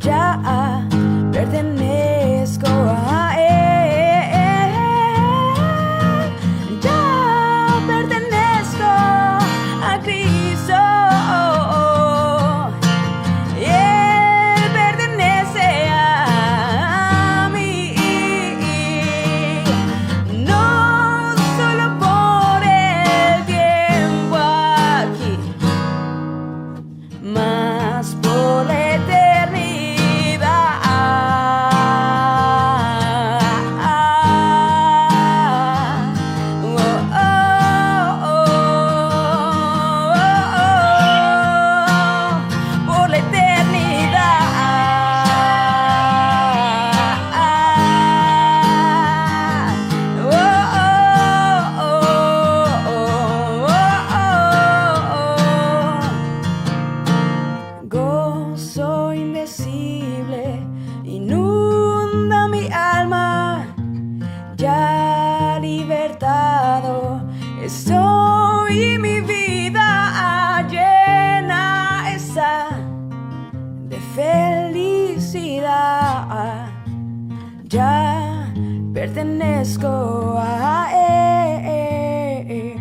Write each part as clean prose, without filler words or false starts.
ya pertenezco a Él, ya pertenezco a Cristo. Él pertenece a mí, no solo por el tiempo aquí, más por la eternidad. Por la eternidad. Gozo indecible inunda mi alma, ya libertado estoy y mi vida llena está de felicidad. Ya pertenezco a Él,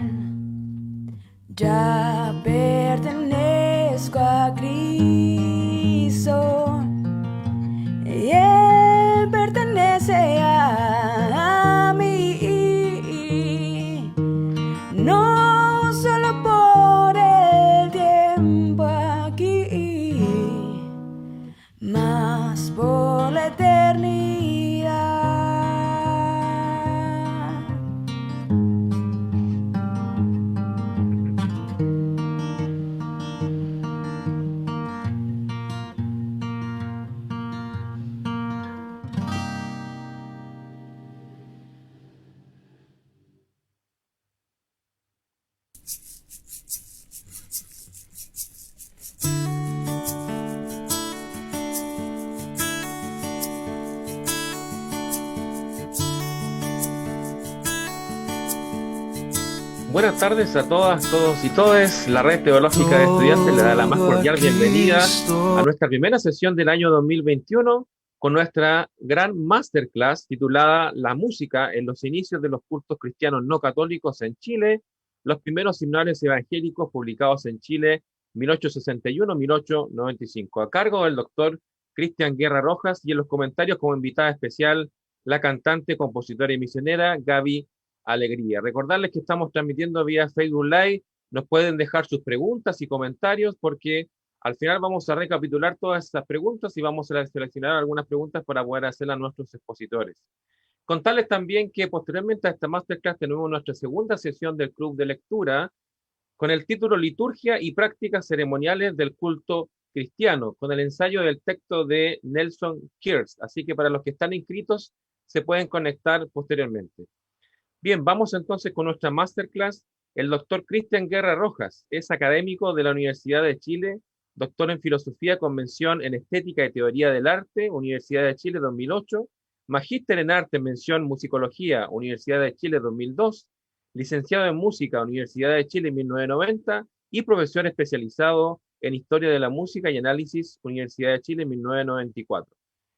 ya pertenezco a Cristo, y Él pertenece a mí, no solo por el tiempo aquí, más por la eternidad. Buenas tardes a todas, todos y todes. La Red Teológica de Estudiantes le da la más cordial bienvenida a nuestra primera sesión del año 2021 con nuestra gran masterclass titulada La música en los inicios de los cultos cristianos no católicos en Chile, los primeros himnales evangélicos publicados en Chile 1861-1895, a cargo del doctor Cristian Guerra Rojas, y en los comentarios como invitada especial la cantante, compositora y misionera Gaby Alegría. Recordarles que estamos transmitiendo vía Facebook Live. Nos pueden dejar sus preguntas y comentarios porque al final vamos a recapitular todas estas preguntas y vamos a seleccionar algunas preguntas para poder hacerlas a nuestros expositores. Contarles también que posteriormente a esta masterclass tenemos nuestra segunda sesión del Club de Lectura con el título Liturgia y Prácticas Ceremoniales del Culto Cristiano, con el ensayo del texto de Nelson Kears. Así que para los que están inscritos se pueden conectar posteriormente. Bien, vamos entonces con nuestra masterclass. El doctor Cristian Guerra Rojas es académico de la Universidad de Chile, doctor en Filosofía con mención en Estética y Teoría del Arte, Universidad de Chile 2008, magíster en Arte, mención Musicología, Universidad de Chile 2002, licenciado en Música, Universidad de Chile 1990 y profesor especializado en Historia de la Música y Análisis, Universidad de Chile 1994.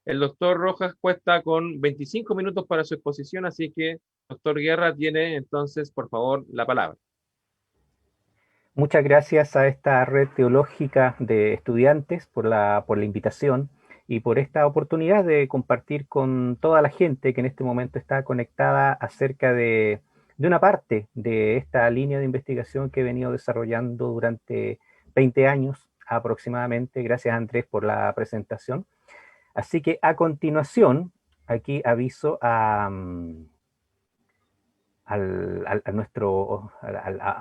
El doctor Rojas cuenta con 25 minutos para su exposición, así que doctor Guerra tiene entonces, por favor, la palabra. Muchas gracias a esta red teológica de estudiantes por la invitación y por esta oportunidad de compartir con toda la gente que en este momento está conectada acerca de una parte de esta línea de investigación que he venido desarrollando durante 20 años aproximadamente. Gracias, Andrés, por la presentación. Así que a continuación, aquí aviso a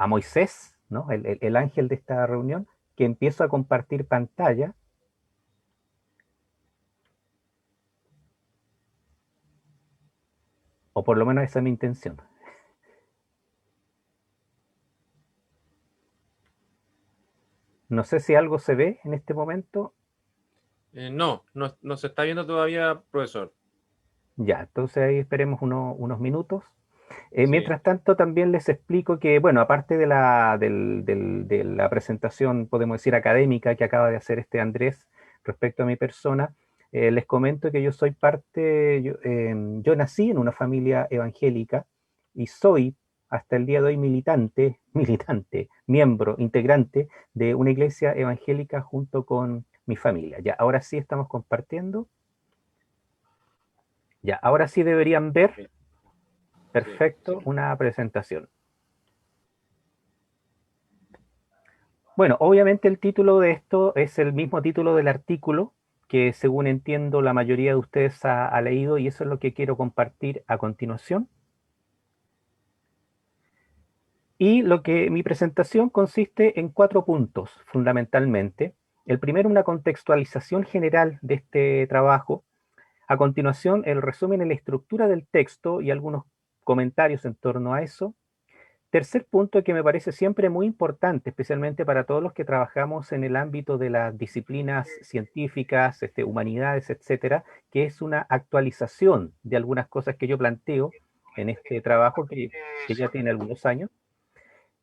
Moisés, ¿no? el ángel de esta reunión, que empiezo a compartir pantalla. O por lo menos esa es mi intención. No sé si algo se ve en este momento. No se está viendo todavía, profesor. Ya, entonces ahí esperemos unos minutos. Sí. Mientras tanto, también les explico que, bueno, aparte de la presentación, podemos decir, académica que acaba de hacer Andrés respecto a mi persona, Les comento que yo soy yo nací en una familia evangélica y soy hasta el día de hoy miembro, integrante de una iglesia evangélica junto con mi familia. Ya, ahora sí estamos compartiendo. Ya, ahora sí deberían ver perfecto una presentación. Bueno, obviamente el título de esto es el mismo título del artículo que según entiendo la mayoría de ustedes ha leído, y eso es lo que quiero compartir a continuación. Y mi presentación consiste en 4 puntos, fundamentalmente. El primero, una contextualización general de este trabajo. A continuación, el resumen en la estructura del texto y algunos comentarios en torno a eso. Tercer punto que me parece siempre muy importante, especialmente para todos los que trabajamos en el ámbito de las disciplinas científicas, humanidades, etcétera, que es una actualización de algunas cosas que yo planteo en este trabajo que ya tiene algunos años.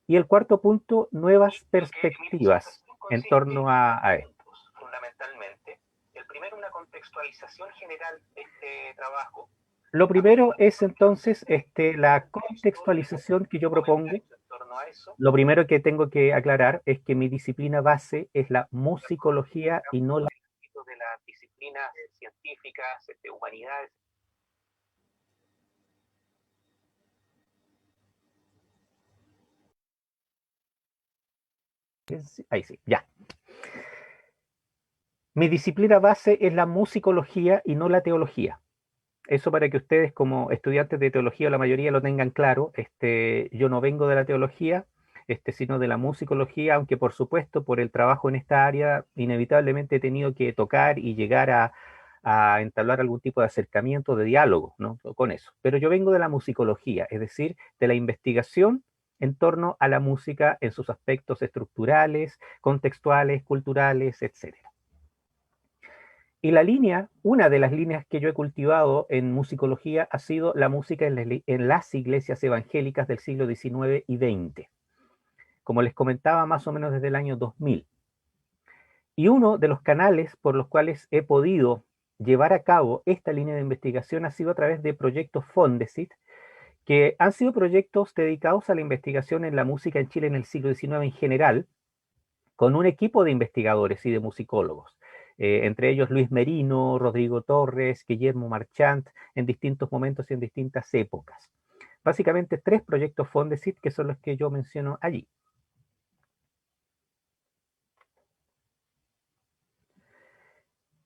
Y el cuarto punto, nuevas perspectivas en torno a esto. Fundamentalmente, el primero, una contextualización general de este trabajo. Lo primero es entonces la contextualización que yo propongo. Lo primero que tengo que aclarar es que mi disciplina base es la musicología y no la de las disciplinas científicas, humanidades. Ahí sí, ya. Mi disciplina base es la musicología y no la teología. Eso para que ustedes como estudiantes de teología, la mayoría lo tengan claro. Yo no vengo de la teología, sino de la musicología, aunque por supuesto por el trabajo en esta área inevitablemente he tenido que tocar y llegar a entablar algún tipo de acercamiento, de diálogo, ¿no? Con eso. Pero yo vengo de la musicología, es decir, de la investigación en torno a la música en sus aspectos estructurales, contextuales, culturales, etcétera. Y una de las líneas que yo he cultivado en musicología ha sido la música en las iglesias evangélicas del siglo XIX y XX, como les comentaba, más o menos desde el año 2000. Y uno de los canales por los cuales he podido llevar a cabo esta línea de investigación ha sido a través de proyectos Fondesit, que han sido proyectos dedicados a la investigación en la música en Chile en el siglo XIX en general, con un equipo de investigadores y de musicólogos. Entre ellos Luis Merino, Rodrigo Torres, Guillermo Marchant, en distintos momentos y en distintas épocas. Básicamente 3 proyectos Fondesit que son los que yo menciono allí.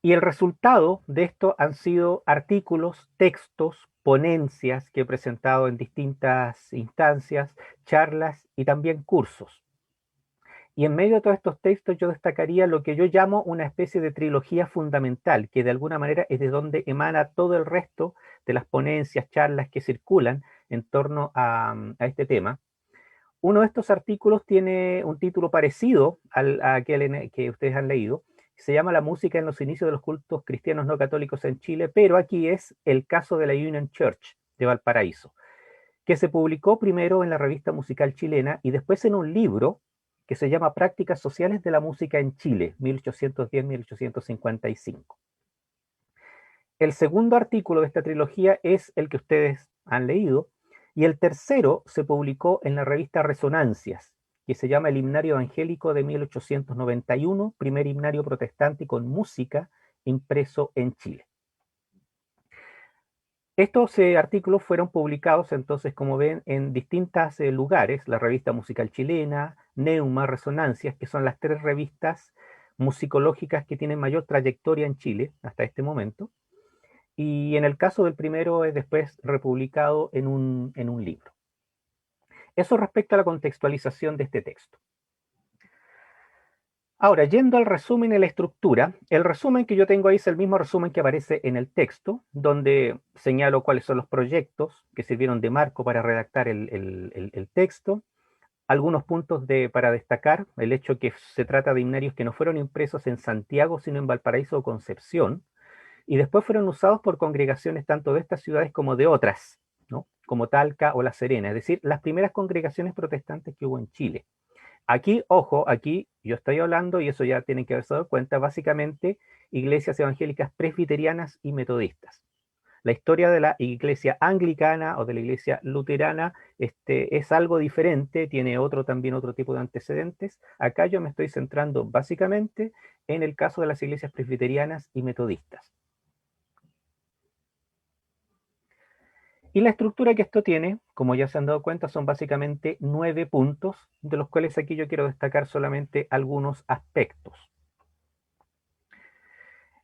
Y el resultado de esto han sido artículos, textos, ponencias que he presentado en distintas instancias, charlas y también cursos. Y en medio de todos estos textos yo destacaría lo que yo llamo una especie de trilogía fundamental, que de alguna manera es de donde emana todo el resto de las ponencias, charlas que circulan en torno a este tema. Uno de estos artículos tiene un título parecido a aquel que ustedes han leído, se llama La música en los inicios de los cultos cristianos no católicos en Chile, pero aquí es el caso de la Union Church de Valparaíso, que se publicó primero en la revista musical chilena y después en un libro que se llama Prácticas Sociales de la Música en Chile, 1810-1855. El segundo artículo de esta trilogía es el que ustedes han leído, y el tercero se publicó en la revista Resonancias, que se llama El Himnario Evangélico de 1891, primer himnario protestante con música impreso en Chile. Estos artículos fueron publicados entonces, como ven, en distintos lugares, la revista musical chilena, Neuma, Resonancias, que son las 3 revistas musicológicas que tienen mayor trayectoria en Chile hasta este momento. Y en el caso del primero es después republicado en un libro. Eso respecto a la contextualización de este texto. Ahora, yendo al resumen y la estructura, el resumen que yo tengo ahí es el mismo resumen que aparece en el texto, donde señalo cuáles son los proyectos que sirvieron de marco para redactar el texto, algunos puntos para destacar, el hecho que se trata de himnarios que no fueron impresos en Santiago, sino en Valparaíso o Concepción, y después fueron usados por congregaciones tanto de estas ciudades como de otras, ¿no? Como Talca o La Serena, es decir, las primeras congregaciones protestantes que hubo en Chile. Aquí, ojo, aquí yo estoy hablando, y eso ya tienen que haberse dado cuenta, básicamente iglesias evangélicas presbiterianas y metodistas. La historia de la iglesia anglicana o de la iglesia luterana es algo diferente, tiene también otro tipo de antecedentes. Acá yo me estoy centrando básicamente en el caso de las iglesias presbiterianas y metodistas. Y la estructura que esto tiene, como ya se han dado cuenta, son básicamente 9 puntos, de los cuales aquí yo quiero destacar solamente algunos aspectos.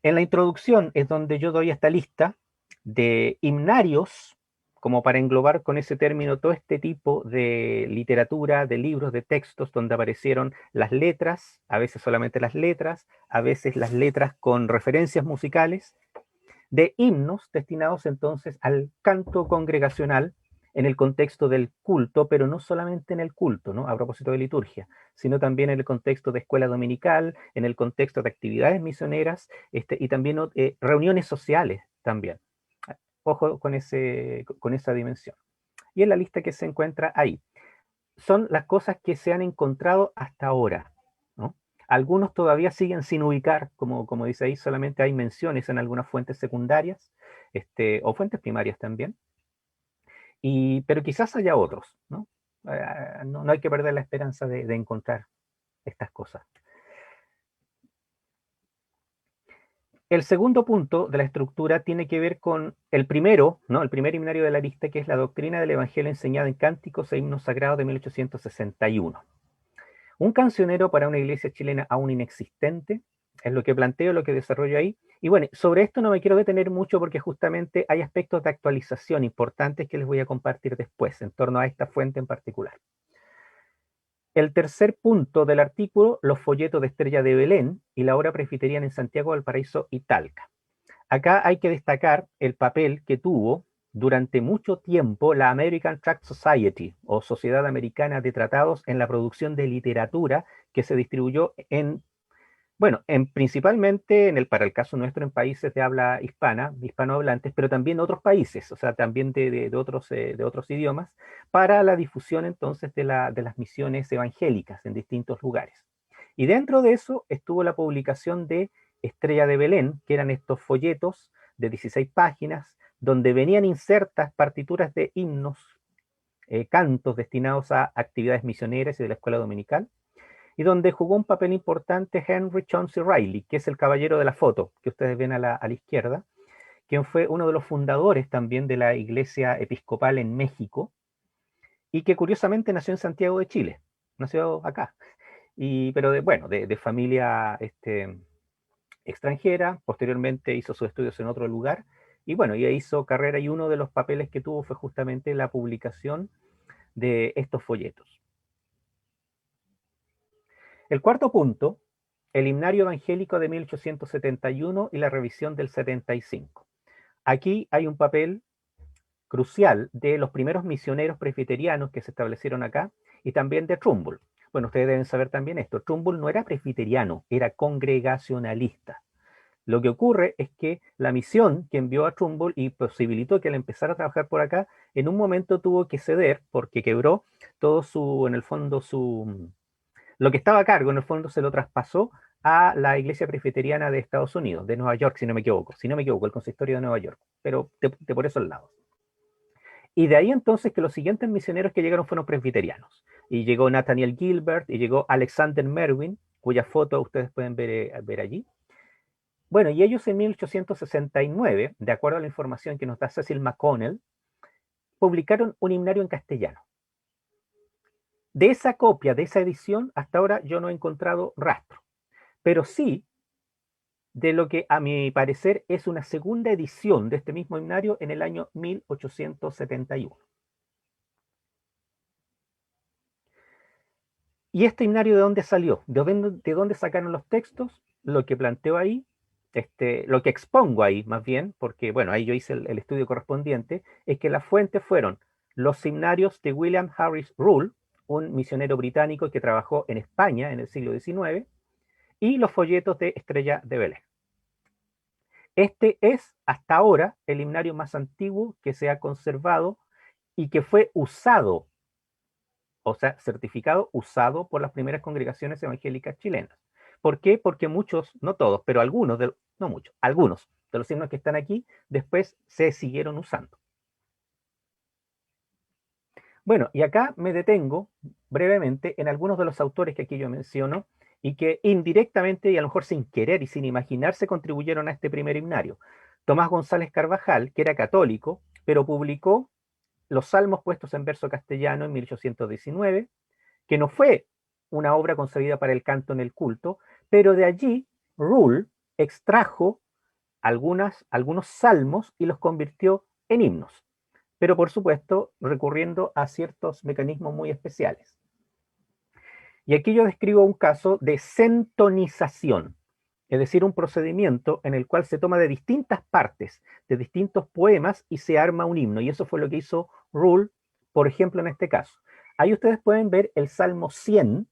En la introducción es donde yo doy esta lista de himnarios, como para englobar con ese término todo este tipo de literatura, de libros, de textos, donde aparecieron las letras, a veces solamente las letras, a veces las letras con referencias musicales, de himnos destinados entonces al canto congregacional en el contexto del culto, pero no solamente en el culto, ¿no? A propósito de liturgia, sino también en el contexto de escuela dominical, en el contexto de actividades misioneras, y también reuniones sociales también. Ojo con esa dimensión. Y en la lista que se encuentra ahí, son las cosas que se han encontrado hasta ahora, ¿no? Algunos todavía siguen sin ubicar, como dice ahí, solamente hay menciones en algunas fuentes secundarias, o fuentes primarias también, pero quizás haya otros, ¿no? No hay que perder la esperanza de encontrar estas cosas. El segundo punto de la estructura tiene que ver con el primero, ¿no? El primer himnario de la lista, que es la doctrina del Evangelio enseñada en cánticos e himnos sagrados de 1861. Un cancionero para una iglesia chilena aún inexistente, es lo que planteo, lo que desarrollo ahí. Y bueno, sobre esto no me quiero detener mucho porque justamente hay aspectos de actualización importantes que les voy a compartir después en torno a esta fuente en particular. El tercer punto del artículo, los folletos de Estrella de Belén y la obra presbiteriana en Santiago, Valparaíso y Talca. Acá hay que destacar el papel que tuvo durante mucho tiempo la American Tract Society, o Sociedad Americana de Tratados, en la producción de literatura que se distribuyó principalmente para el caso nuestro, en países de habla hispana, hispanohablantes, pero también otros países, o sea, también de otros idiomas, para la difusión entonces de las misiones evangélicas en distintos lugares. Y dentro de eso estuvo la publicación de Estrella de Belén, que eran estos folletos de 16 páginas, donde venían insertas partituras de himnos, cantos destinados a actividades misioneras y de la escuela dominical, y donde jugó un papel importante Henry Chauncey Riley, que es el caballero de la foto que ustedes ven a la izquierda, quien fue uno de los fundadores también de la Iglesia Episcopal en México, y que curiosamente nació en Santiago de Chile, nació acá, pero de familia extranjera. Posteriormente hizo sus estudios en otro lugar, y bueno, ya hizo carrera, y uno de los papeles que tuvo fue justamente la publicación de estos folletos. El cuarto punto, el himnario evangélico de 1871 y la revisión del 75. Aquí hay un papel crucial de los primeros misioneros presbiterianos que se establecieron acá, y también de Trumbull. Bueno, ustedes deben saber también esto. Trumbull no era presbiteriano, era congregacionalista. Lo que ocurre es que la misión que envió a Trumbull y posibilitó que él empezara a trabajar por acá, en un momento tuvo que ceder porque quebró todo lo que estaba a cargo, en el fondo se lo traspasó a la Iglesia Presbiteriana de Estados Unidos, de Nueva York, si no me equivoco, el consistorio de Nueva York, pero de por esos lados. Y de ahí entonces que los siguientes misioneros que llegaron fueron presbiterianos. Y llegó Nathaniel Gilbert, y llegó Alexander Merwin, cuya foto ustedes pueden ver allí. Bueno, y ellos en 1869, de acuerdo a la información que nos da Cecil McConnell, publicaron un himnario en castellano. De esa copia, de esa edición, hasta ahora yo no he encontrado rastro, pero sí de lo que a mi parecer es una segunda edición de este mismo himnario en el año 1871. ¿Y este himnario de dónde salió? ¿De dónde sacaron los textos? Lo que planteo ahí, lo que expongo ahí más bien, porque bueno, ahí yo hice el estudio correspondiente, es que las fuentes fueron los himnarios de William Harris Rule, un misionero británico que trabajó en España en el siglo XIX, y los folletos de Estrella de Belén. Este es, hasta ahora, el himnario más antiguo que se ha conservado y que fue usado o sea, certificado usado por las primeras congregaciones evangélicas chilenas. ¿Por qué? Porque muchos, no todos, pero algunos, no muchos, algunos de los himnos que están aquí después se siguieron usando. Bueno, y acá me detengo brevemente en algunos de los autores que aquí yo menciono y que indirectamente y a lo mejor sin querer y sin imaginarse contribuyeron a este primer himnario. Tomás González Carvajal, que era católico, pero publicó los salmos puestos en verso castellano en 1819, que no fue una obra concebida para el canto en el culto, pero de allí Ruhl extrajo algunos salmos y los convirtió en himnos, pero por supuesto recurriendo a ciertos mecanismos muy especiales. Y aquí yo describo un caso de sintonización, es decir, un procedimiento en el cual se toma de distintas partes, de distintos poemas y se arma un himno. Y eso fue lo que hizo Ruhl, por ejemplo, en este caso. Ahí ustedes pueden ver el Salmo 100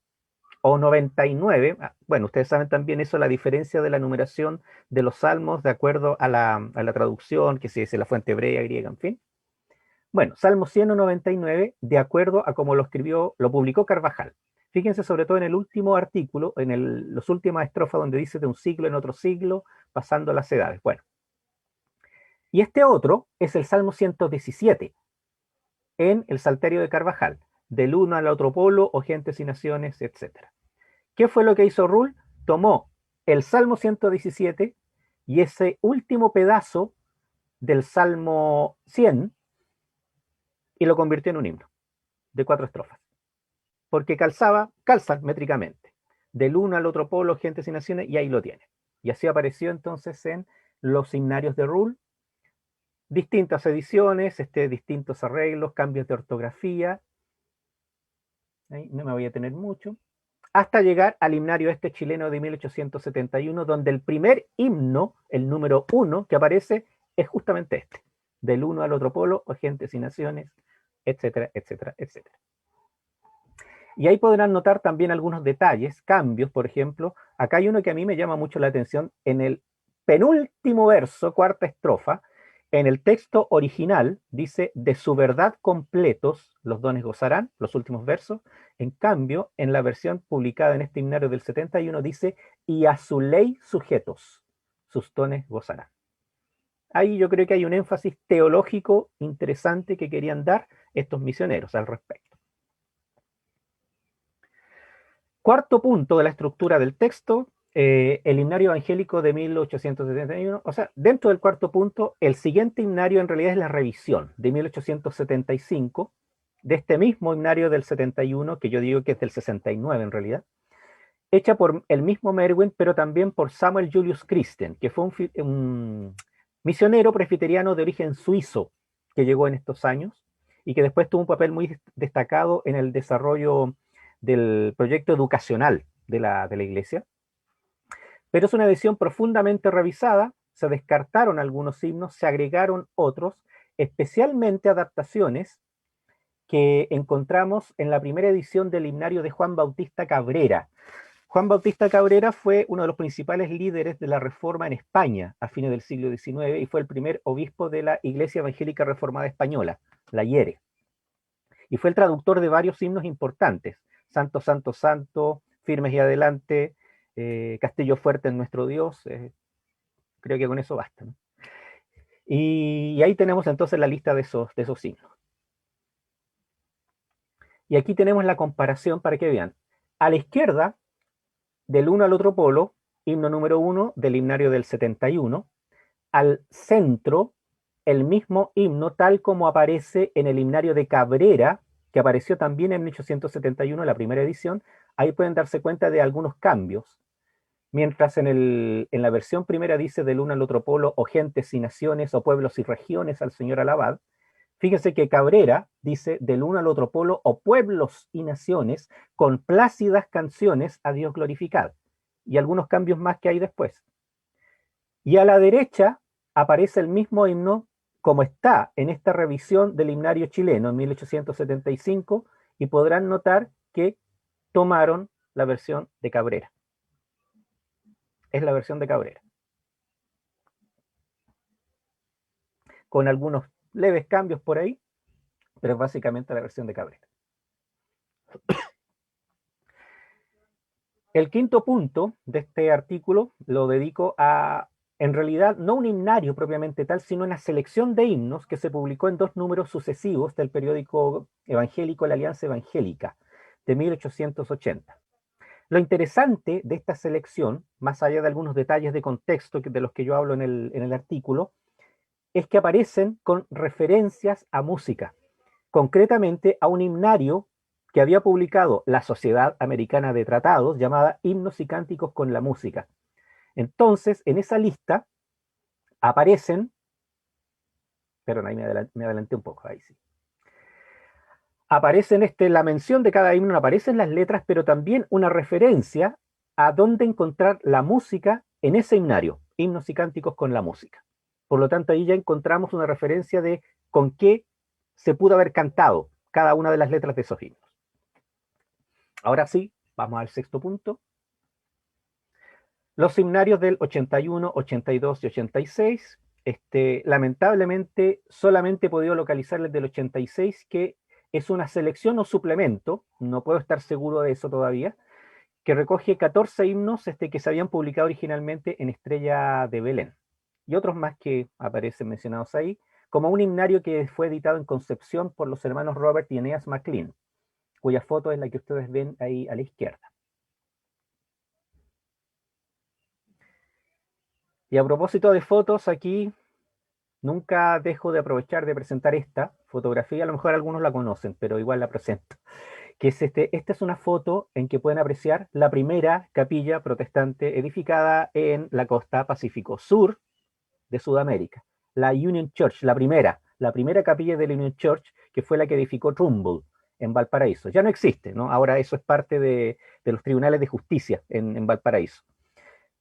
o 99. Bueno, ustedes saben también eso, la diferencia de la numeración de los salmos de acuerdo a la traducción, que si es la fuente hebrea, griega, en fin. Bueno, Salmo 100 o 99, de acuerdo a cómo lo escribió, lo publicó Carvajal. Fíjense sobre todo en el último artículo, en las últimas estrofas donde dice de un siglo en otro siglo, pasando las edades. Bueno, y este otro es el Salmo 117, en el Salterio de Carvajal, del uno al otro polo, o gentes y naciones, etc. ¿Qué fue lo que hizo Ruhl? Tomó el Salmo 117 y ese último pedazo del Salmo 100 y lo convirtió en un himno de 4 estrofas, porque calza métricamente, del uno al otro polo, gentes y naciones, y ahí lo tiene. Y así apareció entonces en los himnarios de Ruhl, distintas ediciones, distintos arreglos, cambios de ortografía, ahí no me voy a tener mucho, hasta llegar al himnario chileno de 1871, donde el primer himno, el número 1 que aparece, es justamente este, del uno al otro polo, o gentes y naciones, etcétera, etcétera, etcétera. Y ahí podrán notar también algunos detalles, cambios, por ejemplo, acá hay uno que a mí me llama mucho la atención, en el penúltimo verso, cuarta estrofa, en el texto original dice, de su verdad completos los dones gozarán, los últimos versos. En cambio, en la versión publicada en este himnario del 71 dice, y a su ley sujetos, sus dones gozarán. Ahí yo creo que hay un énfasis teológico interesante que querían dar estos misioneros al respecto. Cuarto punto de la estructura del texto, el himnario evangélico de 1871, o sea, dentro del cuarto punto, el siguiente himnario en realidad es la revisión de 1875, de este mismo himnario del 71, que yo digo que es del 69 en realidad, hecha por el mismo Merwin, pero también por Samuel Julius Christen, que fue un misionero presbiteriano de origen suizo que llegó en estos años y que después tuvo un papel muy destacado en el desarrollo del proyecto educacional de la iglesia. Pero es una edición profundamente revisada, se descartaron algunos himnos, se agregaron otros, especialmente adaptaciones que encontramos en la primera edición del himnario de Juan Bautista Cabrera. Juan Bautista Cabrera fue uno de los principales líderes de la Reforma en España a fines del siglo XIX y fue el primer obispo de la Iglesia Evangélica Reformada Española, la IERE. Y fue el traductor de varios himnos importantes, Santo, Santo, Santo, Firmes y Adelante, Castillo Fuerte en Nuestro Dios, creo que con eso basta, ¿no? Y ahí tenemos entonces la lista de esos himnos. Y aquí tenemos la comparación para que vean. A la izquierda, del uno al otro polo, himno número 1 del himnario del 71. Al centro, el mismo himno tal como aparece en el himnario de Cabrera, que apareció también en 1871, la primera edición. Ahí pueden darse cuenta de algunos cambios. Mientras en la versión primera dice del uno al otro polo, o gentes y naciones, o pueblos y regiones, al Señor alabad. Fíjense que Cabrera dice del uno al otro polo, o pueblos y naciones, con plácidas canciones a Dios glorificad. Y algunos cambios más que hay después. Y a la derecha aparece el mismo himno como está en esta revisión del himnario chileno en 1875, y podrán notar que tomaron la versión de Cabrera. Es la versión de Cabrera, con algunos leves cambios por ahí, pero es básicamente la versión de Cabrera. El quinto punto de este artículo lo dedico a, en realidad, no un himnario propiamente tal, sino una selección de himnos que se publicó en 2 números sucesivos del periódico evangélico La Alianza Evangélica, de 1880. Lo interesante de esta selección, más allá de algunos detalles de contexto de los que yo hablo en el artículo, es que aparecen con referencias a música, concretamente a un himnario que había publicado la Sociedad Americana de Tratados, llamada Himnos y Cánticos con la Música. Entonces, en esa lista aparecen, perdón, ahí me adelanté un poco, ahí sí. Aparecen la mención de cada himno, aparecen las letras, pero también una referencia a dónde encontrar la música en ese himnario, Himnos y Cánticos con la Música. Por lo tanto, ahí ya encontramos una referencia de con qué se pudo haber cantado cada una de las letras de esos himnos. Ahora sí, vamos al sexto punto. Los himnarios del 81, 82 y 86, lamentablemente solamente he podido localizarles del 86, que es una selección o suplemento, no puedo estar seguro de eso todavía, que recoge 14 himnos que se habían publicado originalmente en Estrella de Belén, y otros más que aparecen mencionados ahí, como un himnario que fue editado en Concepción por los hermanos Robert y Eneas MacLean, cuya foto es la que ustedes ven ahí a la izquierda. Y a propósito de fotos, aquí nunca dejo de aprovechar de presentar esta fotografía, a lo mejor algunos la conocen, pero igual la presento, que es esta es una foto en que pueden apreciar la primera capilla protestante edificada en la costa Pacífico Sur de Sudamérica, la Union Church, la primera capilla de la Union Church, que fue la que edificó Trumbull en Valparaíso. Ya no existe, ¿no? Ahora eso es parte de los tribunales de justicia en Valparaíso.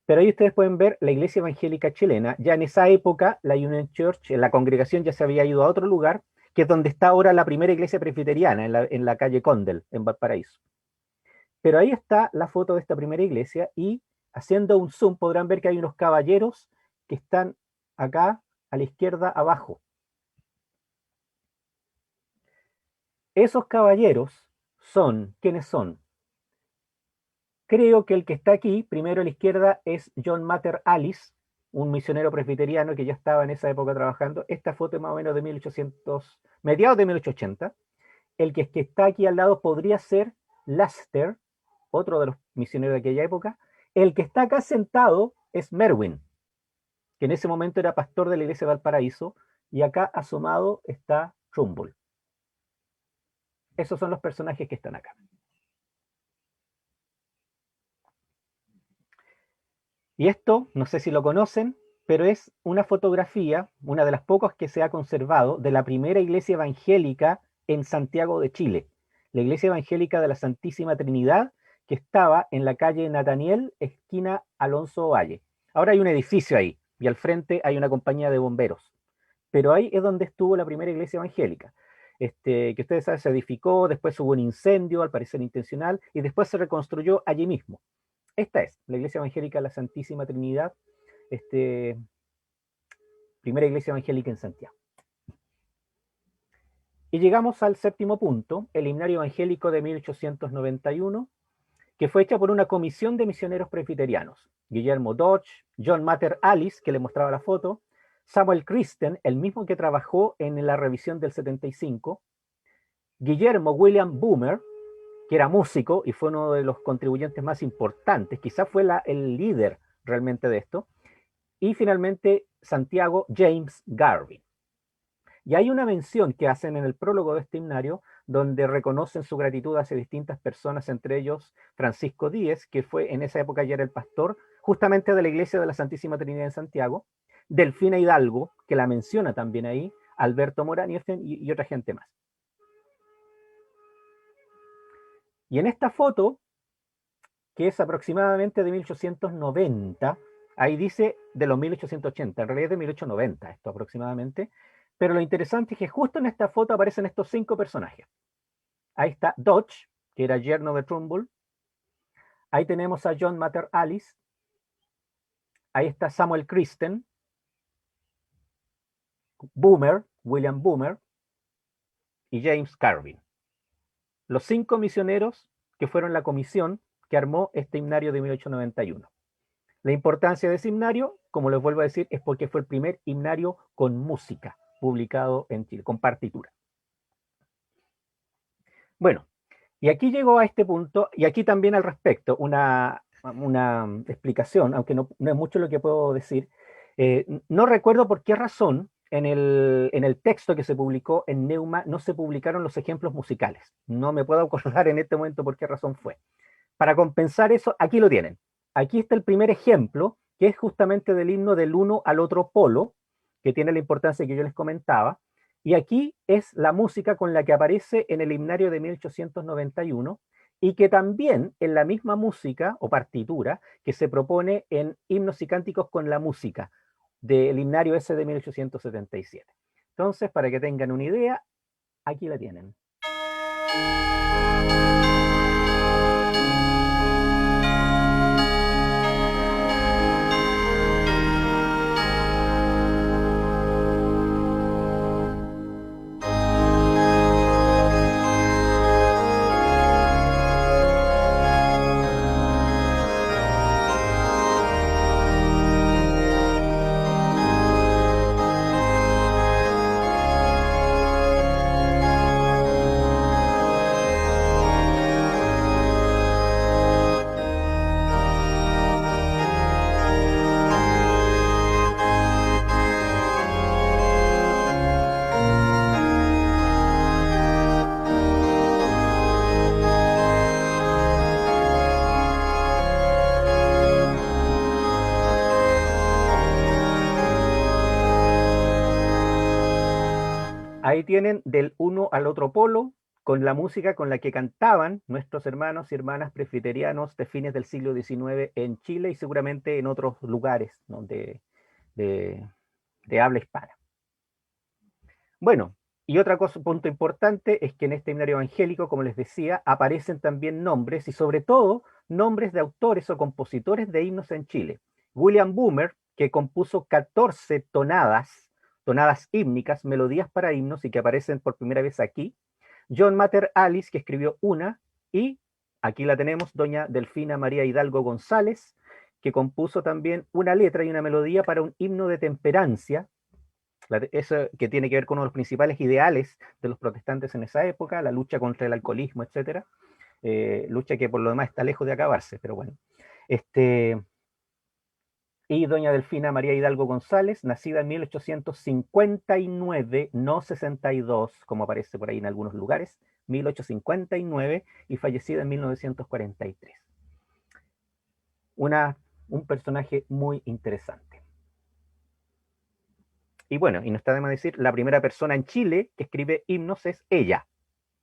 Pero ahí ustedes pueden ver la iglesia evangélica chilena. Ya en esa época, la Union Church, la congregación ya se había ido a otro lugar, que es donde está ahora la primera iglesia presbiteriana, en la calle Condel, en Valparaíso. Pero ahí está la foto de esta primera iglesia, y haciendo un zoom podrán ver que hay unos caballeros que están acá a la izquierda abajo. Esos caballeros son, ¿quiénes son? Creo que el que está aquí, primero a la izquierda, es John Mater Alice, un misionero presbiteriano que ya estaba en esa época trabajando. Esta foto es más o menos de 1800, mediados de 1880. El que está aquí al lado podría ser Laster, otro de los misioneros de aquella época. El que está acá sentado es Merwin, que en ese momento era pastor de la iglesia de Valparaíso, y acá asomado está Trumbull. Esos son los personajes que están acá. Y esto, no sé si lo conocen, pero es una fotografía, una de las pocas que se ha conservado, de la primera iglesia evangélica en Santiago de Chile. La iglesia evangélica de la Santísima Trinidad, que estaba en la calle Nataniel, esquina Alonso Valle. Ahora hay un edificio ahí, y al frente hay una compañía de bomberos. Pero ahí es donde estuvo la primera iglesia evangélica. Que ustedes saben, se edificó, después hubo un incendio, al parecer intencional, y después se reconstruyó allí mismo. Esta es la iglesia evangélica de la Santísima Trinidad, primera iglesia evangélica en Santiago. Y llegamos al séptimo punto, el himnario evangélico de 1891, que fue hecha por una comisión de misioneros presbiterianos. Guillermo Dodge, John Mater Alice, que le mostraba la foto, Samuel Christen, el mismo que trabajó en la revisión del 75, Guillermo William Boomer, que era músico y fue uno de los contribuyentes más importantes, quizás fue el líder realmente de esto, y finalmente Santiago James Garvey. Y hay una mención que hacen en el prólogo de este himnario, donde reconocen su gratitud hacia distintas personas, entre ellos Francisco Díez, que fue en esa época ya era el pastor, justamente de la iglesia de la Santísima Trinidad en Santiago, Delfina Hidalgo, que la menciona también ahí, Alberto Morán y otra gente más. Y en esta foto, que es aproximadamente de 1890, ahí dice de los 1880, en realidad es de 1890 esto aproximadamente, pero lo interesante es que justo en esta foto aparecen estos 5 personajes. Ahí está Dodge, que era yerno de Trumbull. Ahí tenemos a John Mater Alice. Ahí está Samuel Christen. Boomer, William Boomer. Y James Garvey. los 5 misioneros que fueron la comisión que armó este himnario de 1891. La importancia de ese himnario, como les vuelvo a decir, es porque fue el primer himnario con música publicado en Chile, con partitura. Bueno, y aquí llegó a este punto, y aquí también al respecto, una explicación, aunque no es mucho lo que puedo decir. No recuerdo por qué razón en el texto que se publicó en Neuma no se publicaron los ejemplos musicales. No me puedo acordar en este momento por qué razón fue. Para compensar eso, aquí lo tienen. Aquí está el primer ejemplo, que es justamente del himno del uno al otro polo, que tiene la importancia que yo les comentaba. Y aquí es la música con la que aparece en el himnario de 1891 y que también en la misma música o partitura que se propone en Himnos y Cánticos con la música del himnario ese de 1877. Entonces, para que tengan una idea, aquí la tienen. Ahí tienen del uno al otro polo, con la música con la que cantaban nuestros hermanos y hermanas presbiterianos de fines del siglo XIX en Chile y seguramente en otros lugares, ¿no?, de habla hispana. Bueno, y otra cosa, punto importante, es que en este himnario evangélico, como les decía, aparecen también nombres y sobre todo nombres de autores o compositores de himnos en Chile. William Boomer, que compuso 14 tonadas hímnicas, melodías para himnos y que aparecen por primera vez aquí. John Mater Alice, que escribió una, y aquí la tenemos, doña Delfina María Hidalgo González, que compuso también una letra y una melodía para un himno de temperancia, eso que tiene que ver con uno de los principales ideales de los protestantes en esa época, la lucha contra el alcoholismo, etc. Lucha que por lo demás está lejos de acabarse, pero bueno. Y doña Delfina María Hidalgo González, nacida en 1859, no 62, como aparece por ahí en algunos lugares, 1859, y fallecida en 1943. Un personaje muy interesante. Y bueno, y no está de más decir, la primera persona en Chile que escribe himnos es ella,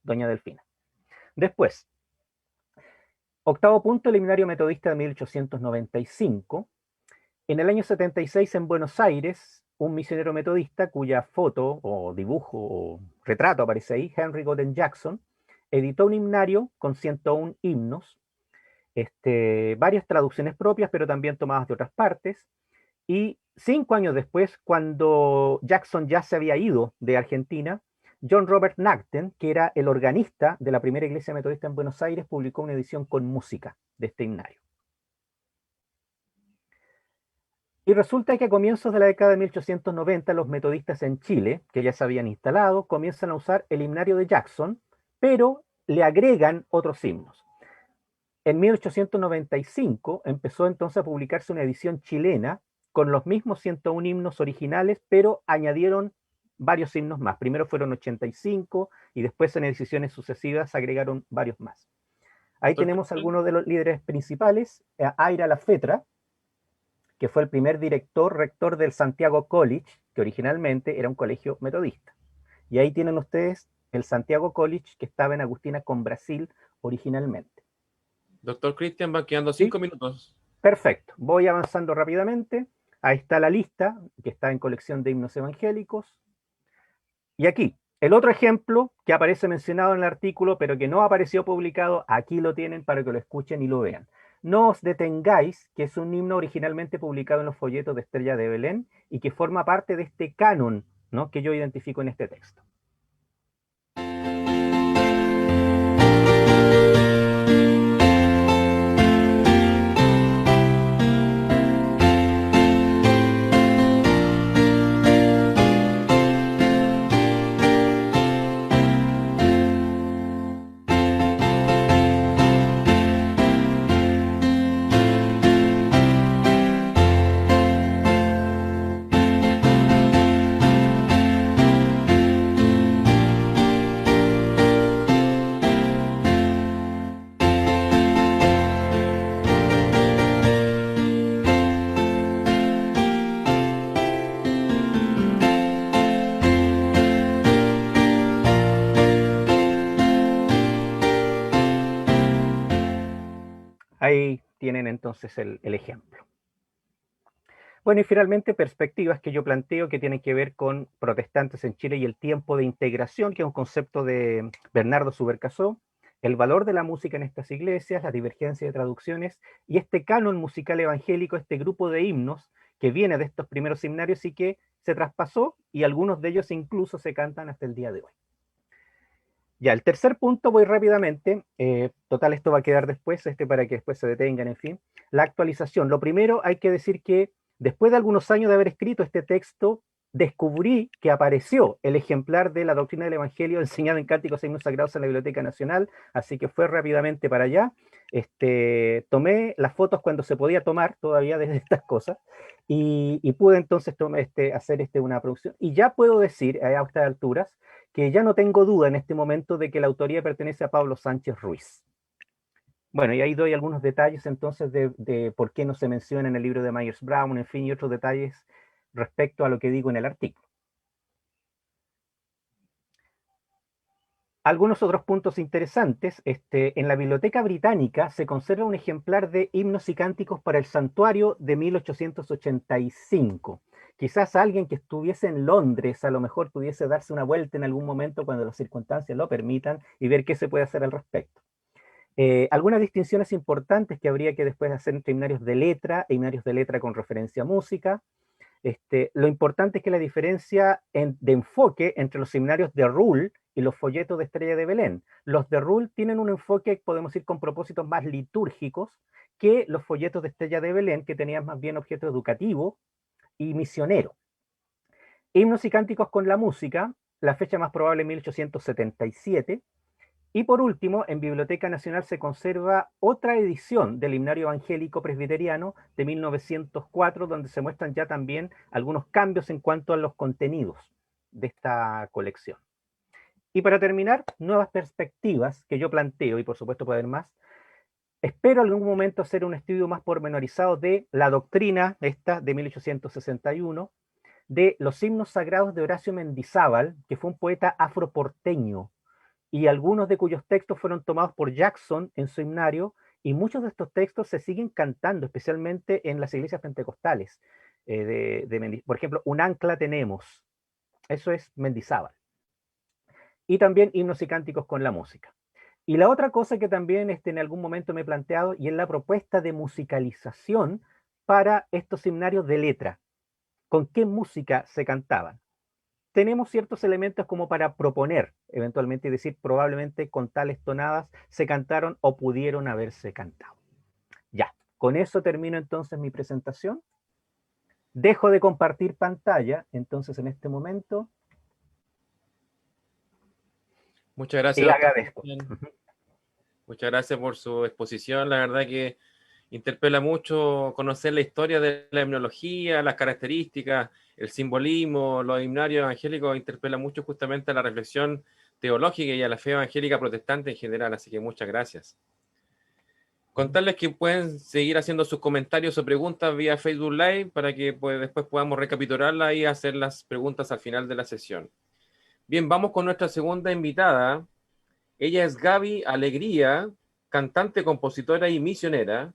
doña Delfina. Después, octavo punto, el himnario metodista de 1895. En el año 76, en Buenos Aires, un misionero metodista cuya foto o dibujo o retrato aparece ahí, Henry Godden Jackson, editó un himnario con 101 himnos, varias traducciones propias, pero también tomadas de otras partes. Y 5 años después, cuando Jackson ya se había ido de Argentina, John Robert Nagten, que era el organista de la primera iglesia metodista en Buenos Aires, publicó una edición con música de este himnario. Y resulta que a comienzos de la década de 1890, los metodistas en Chile, que ya se habían instalado, comienzan a usar el himnario de Jackson, pero le agregan otros himnos. En 1895 empezó entonces a publicarse una edición chilena con los mismos 101 himnos originales, pero añadieron varios himnos más. Primero fueron 85 y después en ediciones sucesivas agregaron varios más. Ahí tenemos algunos de los líderes principales, Aira Lafetra, que fue el primer rector del Santiago College, que originalmente era un colegio metodista. Y ahí tienen ustedes el Santiago College, que estaba en Agustina con Brasil originalmente. Doctor Cristian, van quedando 5 minutos. Perfecto, voy avanzando rápidamente. Ahí está la lista, que está en colección de himnos evangélicos. Y aquí, el otro ejemplo que aparece mencionado en el artículo, pero que no apareció publicado, aquí lo tienen para que lo escuchen y lo vean. No os detengáis, que es un himno originalmente publicado en los folletos de Estrella de Belén y que forma parte de este canon, ¿no?, que yo identifico en este texto. ahí tienen entonces el ejemplo. Bueno, y finalmente perspectivas que yo planteo que tienen que ver con protestantes en Chile y el tiempo de integración, que es un concepto de Bernardo Subercaseaux, el valor de la música en estas iglesias, la divergencia de traducciones y este canon musical evangélico, este grupo de himnos que viene de estos primeros seminarios y que se traspasó y algunos de ellos incluso se cantan hasta el día de hoy. Ya, el tercer punto voy rápidamente, total esto va a quedar después, para que después se detengan, en fin. La actualización. Lo primero hay que decir que después de algunos años de haber escrito este texto, descubrí que apareció el ejemplar de la doctrina del Evangelio enseñado en Cánticos e Himnos Sagrados en la Biblioteca Nacional, así que fue rápidamente para allá. Tomé las fotos cuando se podía tomar todavía de estas cosas y pude entonces hacer una producción. Y ya puedo decir a estas alturas que ya no tengo duda en este momento de que la autoría pertenece a Pablo Sánchez Ruiz. Bueno, y ahí doy algunos detalles entonces de por qué no se menciona en el libro de Myers Brown, en fin, y otros detalles respecto a lo que digo en el artículo. Algunos otros puntos interesantes. En la Biblioteca Británica se conserva un ejemplar de himnos y cánticos para el santuario de 1885. Quizás alguien que estuviese en Londres a lo mejor pudiese darse una vuelta en algún momento cuando las circunstancias lo permitan y ver qué se puede hacer al respecto. Algunas distinciones importantes que habría que después hacer entre himnarios de letra e himnarios de letra con referencia a música. Lo importante es que la diferencia de enfoque entre los seminarios de Ruhl y los folletos de Estrella de Belén. Los de Ruhl tienen un enfoque, podemos decir, con propósitos más litúrgicos que los folletos de Estrella de Belén, que tenían más bien objeto educativo y misionero. Himnos y cánticos con la música, la fecha más probable es 1877. Y por último, en Biblioteca Nacional se conserva otra edición del Himnario Evangélico Presbiteriano de 1904, donde se muestran ya también algunos cambios en cuanto a los contenidos de esta colección. Y para terminar, nuevas perspectivas que yo planteo, y por supuesto puede haber más. Espero en algún momento hacer un estudio más pormenorizado de la doctrina esta de 1861, de los himnos sagrados de Horacio Mendizábal, que fue un poeta afroporteño, y algunos de cuyos textos fueron tomados por Jackson en su himnario, y muchos de estos textos se siguen cantando, especialmente en las iglesias pentecostales. Por ejemplo, Un ancla tenemos, eso es Mendizábal. Y también himnos y cánticos con la música. Y la otra cosa que también en algún momento me he planteado, y es la propuesta de musicalización para estos himnarios de letra. ¿Con qué música se cantaban? Tenemos ciertos elementos como para proponer, eventualmente, y decir probablemente con tales tonadas se cantaron o pudieron haberse cantado. Ya, con eso termino entonces mi presentación. Dejo de compartir pantalla, entonces en este momento. Muchas gracias, Y doctor. agradezco. Muchas gracias por su exposición. La verdad que interpela mucho conocer la historia de la himnología, las características, el simbolismo, los himnarios evangélicos. Interpela mucho justamente a la reflexión teológica y a la fe evangélica protestante en general. Así que muchas gracias. Contarles que pueden seguir haciendo sus comentarios o preguntas vía Facebook Live para que después podamos recapitularlas y hacer las preguntas al final de la sesión. Bien, vamos con nuestra segunda invitada. Ella es Gaby Alegría, cantante, compositora y misionera,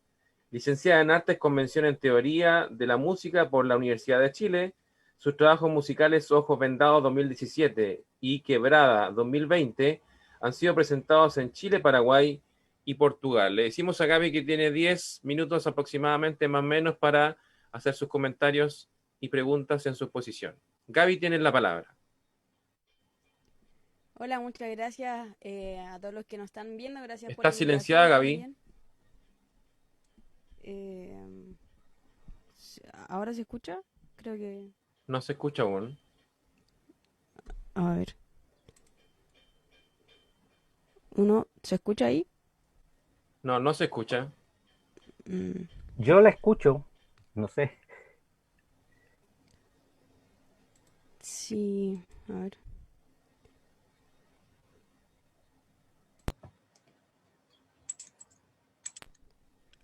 licenciada en Artes con mención en Teoría de la Música por la Universidad de Chile. Sus trabajos musicales Ojos Vendados 2017 y Quebrada 2020 han sido presentados en Chile, Paraguay y Portugal. Le decimos a Gaby que tiene 10 minutos aproximadamente, más o menos, para hacer sus comentarios y preguntas en su exposición. Gaby, tienes la palabra. Hola, muchas gracias a todos los que nos están viendo. Gracias por la ¿Estás silenciada, Gaby? invitación ¿ahora se escucha? Creo que... No se escucha aún. A ver. ¿Se escucha ahí? No, no se escucha. Yo la escucho, no sé. Sí, a ver.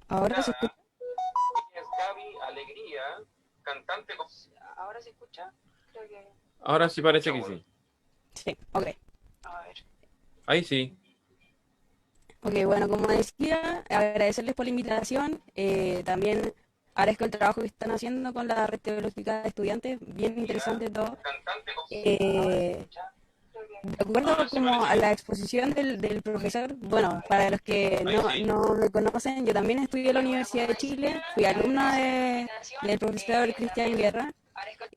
¿Ahora se escucha? Es Gaby Alegría, cantante. ¿Ahora se escucha? Creo que... Ahora sí parece que sí. Sí, ok. A ver. Ahí sí. Ok, bueno, como decía, agradecerles por la invitación. También agradezco el trabajo que están haciendo con la red teológica de estudiantes, bien interesante todo. Eh, de acuerdo como a la exposición del profesor, bueno, para los que no me conocen, yo también estudié en la Universidad de Chile, fui alumna del profesor Cristian Guerra,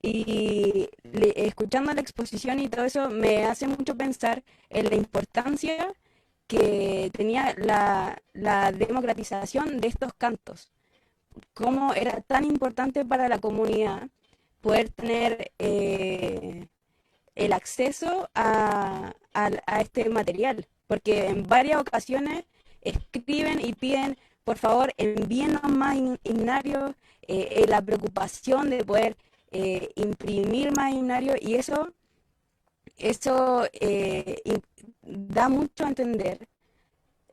y escuchando la exposición y todo eso me hace mucho pensar en la importancia que tenía la democratización de estos cantos, cómo era tan importante para la comunidad poder tener el acceso a este material, porque en varias ocasiones escriben y piden, por favor, envíenos más himnarios, la preocupación de poder imprimir más himnarios, y eso da mucho a entender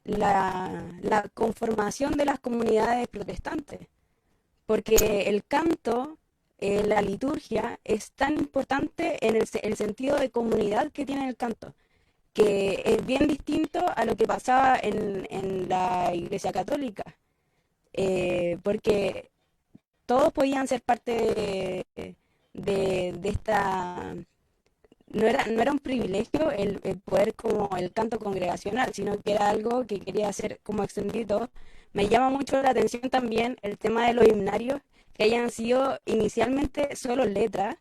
la conformación de las comunidades protestantes, porque el canto, la liturgia, es tan importante en el sentido de comunidad que tiene el canto, que es bien distinto a lo que pasaba en la Iglesia Católica, porque todos podían ser parte de esta... No era un privilegio el poder como el canto congregacional, sino que era algo que quería hacer como extendido. Me llama mucho la atención también el tema de los himnarios, que hayan sido inicialmente solo letras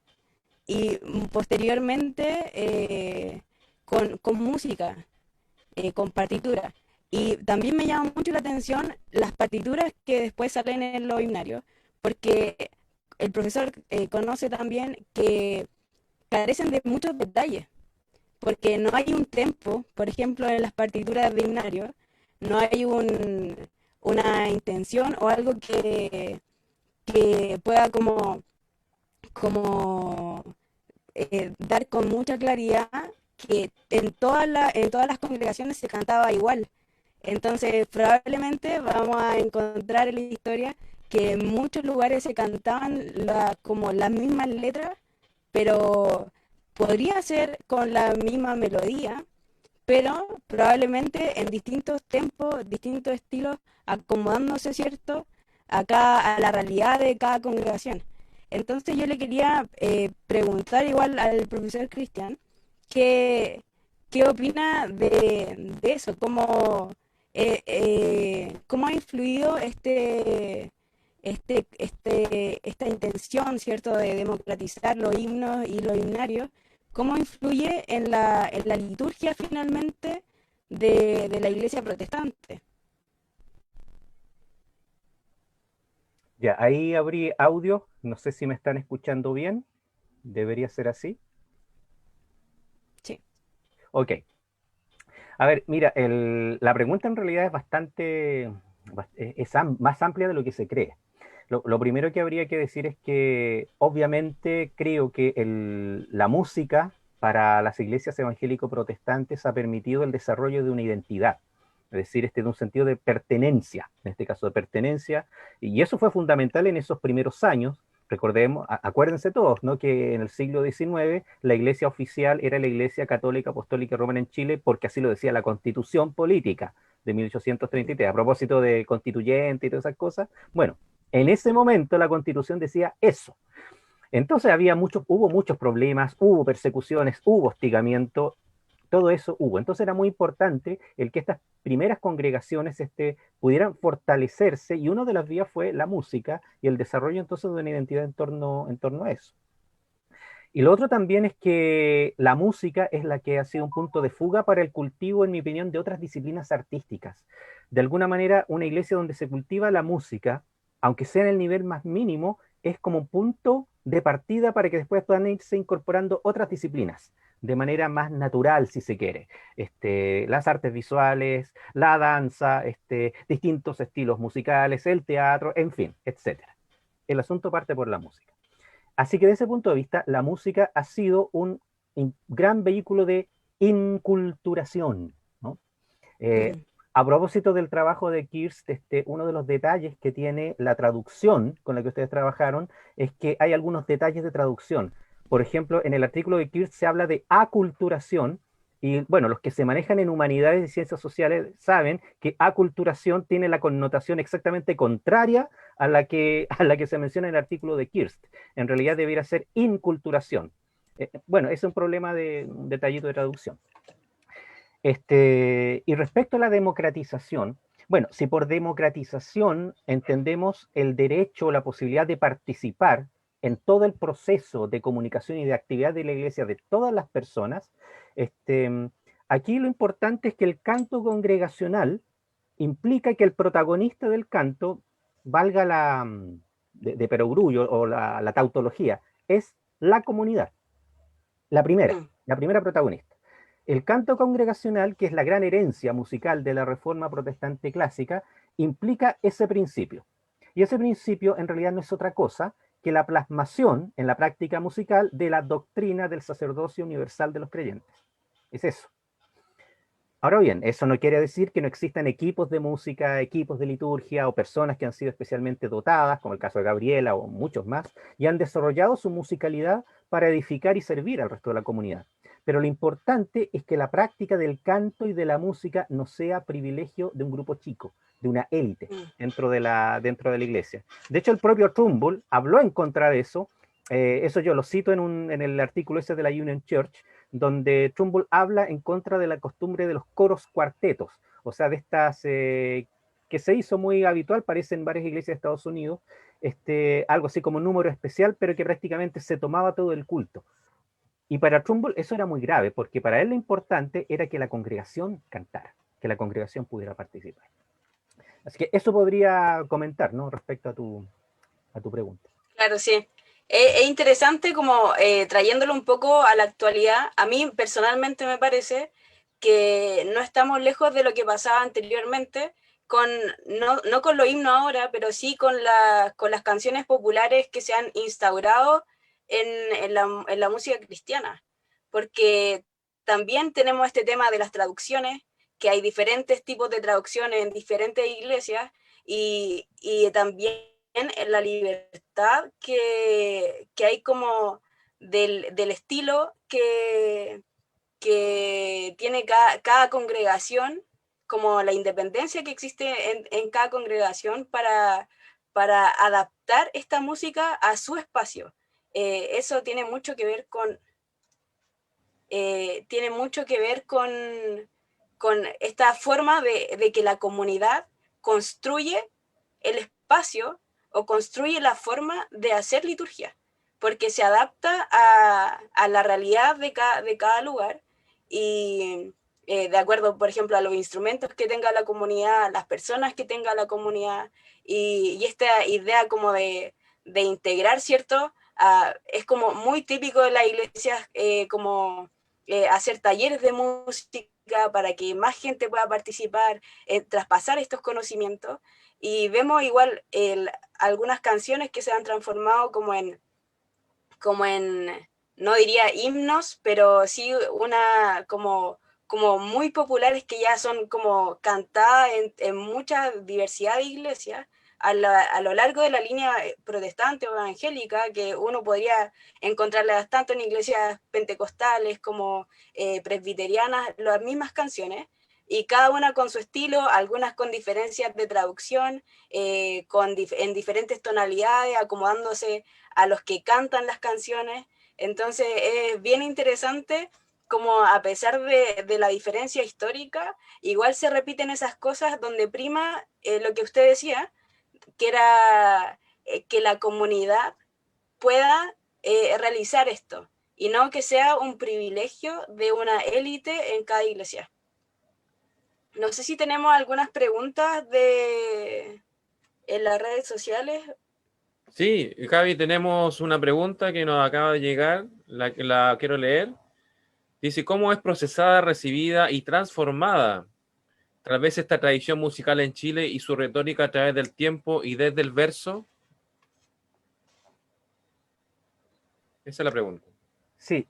y posteriormente con música, con partitura. Y también me llama mucho la atención las partituras que después salen en los himnarios, porque el profesor conoce también que carecen de muchos detalles, porque no hay un tempo, por ejemplo, en las partituras de himnario, no hay una intención o algo que pueda como dar con mucha claridad que en todas las congregaciones se cantaba igual. Entonces, probablemente vamos a encontrar en la historia que en muchos lugares se cantaban como las mismas letras, pero podría ser con la misma melodía, pero probablemente en distintos tempos, distintos estilos, acomodándose, ¿cierto?, a la realidad de cada congregación. Entonces yo le quería preguntar igual al profesor Cristian, ¿qué, qué opina de eso? ¿Cómo ha influido esta intención, ¿cierto?, de democratizar los himnos y los himnarios? ¿Cómo influye en la liturgia finalmente de la iglesia protestante? Ya, ahí abrí audio, no sé si me están escuchando bien, debería ser así. Sí. Ok, a ver, mira, la pregunta en realidad es más amplia de lo que se cree. Lo primero que habría que decir es que obviamente creo que la música para las iglesias evangélico-protestantes ha permitido el desarrollo de una identidad, es decir, de un sentido de pertenencia, en este caso de pertenencia, y eso fue fundamental en esos primeros años. Recordemos, acuérdense todos, ¿no?, que en el siglo XIX la iglesia oficial era la Iglesia Católica Apostólica y Romana en Chile, porque así lo decía la Constitución Política de 1833, a propósito de constituyente y todas esas cosas. Bueno, en ese momento la Constitución decía eso. Entonces hubo muchos problemas, hubo persecuciones, hubo hostigamiento, todo eso hubo. Entonces era muy importante el que estas primeras congregaciones pudieran fortalecerse, y una de las vías fue la música y el desarrollo entonces de una identidad en torno a eso. Y lo otro también es que la música es la que ha sido un punto de fuga para el cultivo, en mi opinión, de otras disciplinas artísticas. De alguna manera, una iglesia donde se cultiva la música, aunque sea en el nivel más mínimo, es como un punto de partida para que después puedan irse incorporando otras disciplinas de manera más natural, si se quiere. Las artes visuales, la danza, distintos estilos musicales, el teatro, en fin, etcétera. El asunto parte por la música. Así que desde ese punto de vista, la música ha sido un gran vehículo de inculturación, ¿no? Ujú. A propósito del trabajo de Kirst, uno de los detalles que tiene la traducción con la que ustedes trabajaron es que hay algunos detalles de traducción. Por ejemplo, en el artículo de Kirst se habla de aculturación, Y bueno, los que se manejan en humanidades y ciencias sociales saben que aculturación tiene la connotación exactamente contraria a la que se menciona en el artículo de Kirst. En realidad debería ser inculturación. Bueno, es un problema de un detallito de traducción. Y respecto a la democratización, bueno, si por democratización entendemos el derecho o la posibilidad de participar en todo el proceso de comunicación y de actividad de la iglesia de todas las personas, aquí lo importante es que el canto congregacional implica que el protagonista del canto, valga de perogrullo o la tautología, es la comunidad, la primera protagonista. El canto congregacional, que es la gran herencia musical de la Reforma Protestante clásica, implica ese principio. Y ese principio en realidad no es otra cosa que la plasmación en la práctica musical de la doctrina del sacerdocio universal de los creyentes. Es eso. Ahora bien, eso no quiere decir que no existan equipos de música, equipos de liturgia o personas que han sido especialmente dotadas, como el caso de Gabriela o muchos más, y han desarrollado su musicalidad para edificar y servir al resto de la comunidad. Pero lo importante es que la práctica del canto y de la música no sea privilegio de un grupo chico, de una élite dentro de la iglesia. De hecho, el propio Trumbull habló en contra de eso. Eso yo lo cito en el artículo ese de la Union Church, donde Trumbull habla en contra de la costumbre de los coros cuartetos, o sea, de estas que se hizo muy habitual, parece en varias iglesias de Estados Unidos, algo así como un número especial, pero que prácticamente se tomaba todo el culto. Y para Trumbull eso era muy grave, porque para él lo importante era que la congregación cantara, que la congregación pudiera participar. Así que eso podría comentar, ¿no? Respecto a tu pregunta. Claro, sí. Es interesante como trayéndolo un poco a la actualidad. A mí personalmente me parece que no estamos lejos de lo que pasaba anteriormente, no con los himnos ahora, pero sí con las canciones populares que se han instaurado en la música cristiana. Porque también tenemos este tema de las traducciones, que hay diferentes tipos de traducciones en diferentes iglesias, y también en la libertad que hay como del estilo que tiene cada congregación, como la independencia que existe en cada congregación para adaptar esta música a su espacio. Eso tiene mucho que ver con esta forma de que la comunidad construye el espacio o construye la forma de hacer liturgia, porque se adapta a la realidad de cada lugar y de acuerdo, por ejemplo, a los instrumentos que tenga la comunidad, las personas que tenga la comunidad, y esta idea como de integrar, ¿cierto? Es como muy típico de las iglesias, como hacer talleres de música para que más gente pueda participar, traspasar estos conocimientos, y vemos igual algunas canciones que se han transformado como en, no diría himnos, pero sí como muy populares, que ya son como cantadas en mucha diversidad de iglesias a lo largo de la línea protestante o evangélica, que uno podría encontrarlas tanto en iglesias pentecostales como presbiterianas, las mismas canciones, y cada una con su estilo, algunas con diferencias de traducción, en diferentes tonalidades, acomodándose a los que cantan las canciones. Entonces es bien interesante como, a pesar de la diferencia histórica, igual se repiten esas cosas donde prima lo que usted decía, que era que la comunidad pueda realizar esto, y no que sea un privilegio de una élite en cada iglesia. No sé si tenemos algunas preguntas en las redes sociales. Sí, Javi, tenemos una pregunta que nos acaba de llegar, la quiero leer. Dice, ¿cómo es procesada, recibida y transformada a través de esta tradición musical en Chile y su retórica a través del tiempo y desde el verso? Esa es la pregunta. Sí,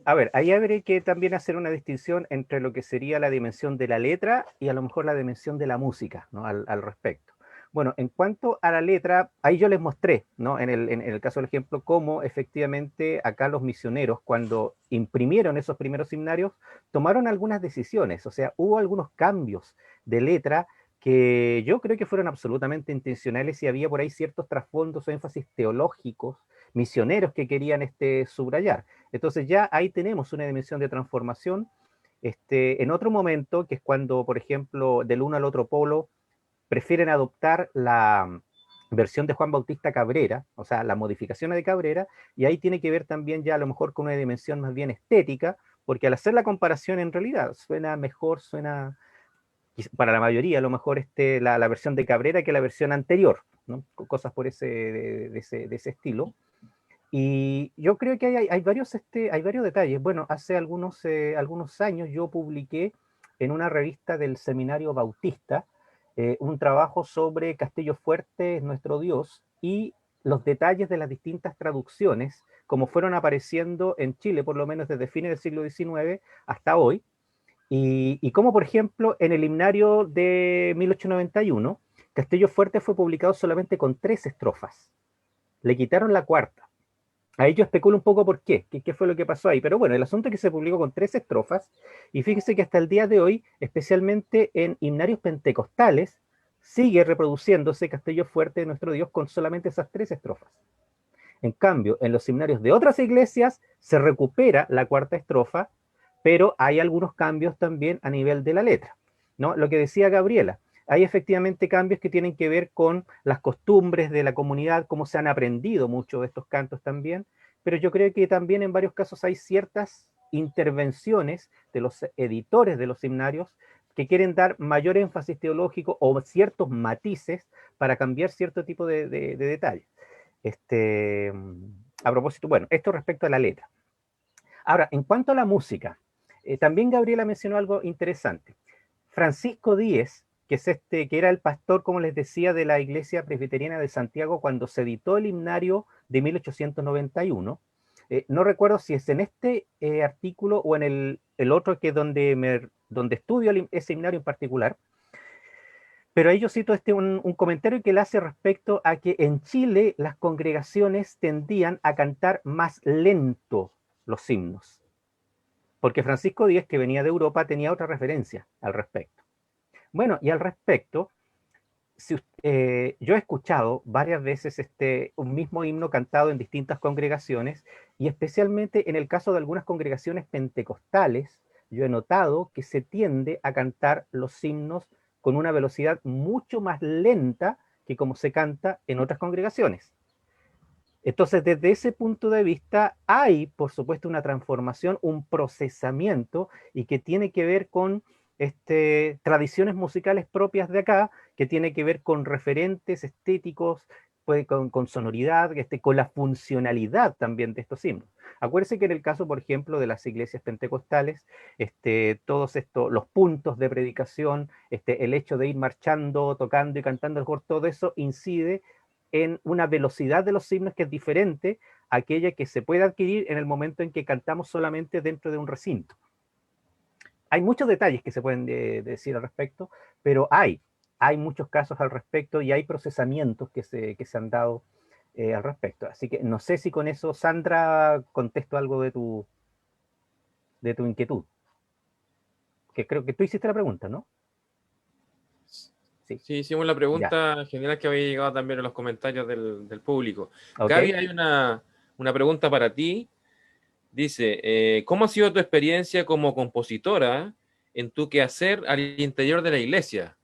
a ver, ahí habría que también hacer una distinción entre lo que sería la dimensión de la letra y a lo mejor la dimensión de la música, ¿no? Al respecto. Bueno, en cuanto a la letra, ahí yo les mostré, ¿no? En el caso del ejemplo, cómo efectivamente acá los misioneros, cuando imprimieron esos primeros himnarios, tomaron algunas decisiones, o sea, hubo algunos cambios de letra que yo creo que fueron absolutamente intencionales y había por ahí ciertos trasfondos o énfasis teológicos, misioneros que querían subrayar. Entonces ya ahí tenemos una dimensión de transformación. En otro momento, que es cuando, por ejemplo, del uno al otro polo, prefieren adoptar la versión de Juan Bautista Cabrera, o sea, la modificación de Cabrera, y ahí tiene que ver también ya a lo mejor con una dimensión más bien estética, porque al hacer la comparación en realidad suena mejor, suena para la mayoría a lo mejor la versión de Cabrera que la versión anterior, ¿no? Cosas por de ese estilo. Y yo creo que hay varios detalles. Bueno, hace algunos años yo publiqué en una revista del Seminario Bautista un trabajo sobre Castillo Fuerte es nuestro Dios y los detalles de las distintas traducciones, como fueron apareciendo en Chile, por lo menos desde fines del siglo XIX hasta hoy, y como por ejemplo en el himnario de 1891, Castillo Fuerte fue publicado solamente con 3 estrofas. Le quitaron la cuarta. Ahí yo especulo un poco por qué fue lo que pasó ahí. Pero bueno, el asunto es que se publicó con 3 estrofas y fíjese que hasta el día de hoy, especialmente en himnarios pentecostales, sigue reproduciéndose Castillo Fuerte de nuestro Dios con solamente esas 3 estrofas. En cambio, en los himnarios de otras iglesias se recupera la cuarta estrofa, pero hay algunos cambios también a nivel de la letra, ¿no? Lo que decía Gabriela, hay efectivamente cambios que tienen que ver con las costumbres de la comunidad, cómo se han aprendido mucho de estos cantos también, pero yo creo que también en varios casos hay ciertas intervenciones de los editores de los himnarios que quieren dar mayor énfasis teológico o ciertos matices para cambiar cierto tipo de detalles. Este, a propósito, bueno, esto respecto a la letra. Ahora, en cuanto a la música, también Gabriela mencionó algo interesante. Francisco Díez, que era el pastor, como les decía, de la Iglesia Presbiteriana de Santiago cuando se editó el himnario de 1891, no recuerdo si es en este artículo o en el otro que donde estudio ese himnario en particular, pero ahí yo cito un comentario que él hace respecto a que en Chile las congregaciones tendían a cantar más lento los himnos, porque Francisco Díez, que venía de Europa, tenía otra referencia al respecto. Bueno, y al respecto, yo he escuchado varias veces un mismo himno cantado en distintas congregaciones, y especialmente en el caso de algunas congregaciones pentecostales, yo he notado que se tiende a cantar los himnos con una velocidad mucho más lenta que como se canta en otras congregaciones. Entonces, desde ese punto de vista, hay, por supuesto, una transformación, un procesamiento, y que tiene que ver con tradiciones musicales propias de acá, que tiene que ver con referentes estéticos, pues, con sonoridad, con la funcionalidad también de estos himnos. Acuérdense que en el caso, por ejemplo, de las iglesias pentecostales, todos los puntos de predicación, el hecho de ir marchando, tocando y cantando el coro, todo eso incide en una velocidad de los himnos que es diferente a aquella que se puede adquirir en el momento en que cantamos solamente dentro de un recinto. Hay muchos detalles que se pueden decir al respecto, pero hay muchos casos al respecto y hay procesamientos que se han dado al respecto. Así que no sé si con eso, Sandra, contesto algo de tu inquietud. Que creo que tú hiciste la pregunta, ¿no? Sí, hicimos la Ya. pregunta general que había llegado también en los comentarios del público. Ok. Gaby, hay una pregunta para ti. Dice, ¿cómo ha sido tu experiencia como compositora en tu quehacer al interior de la iglesia?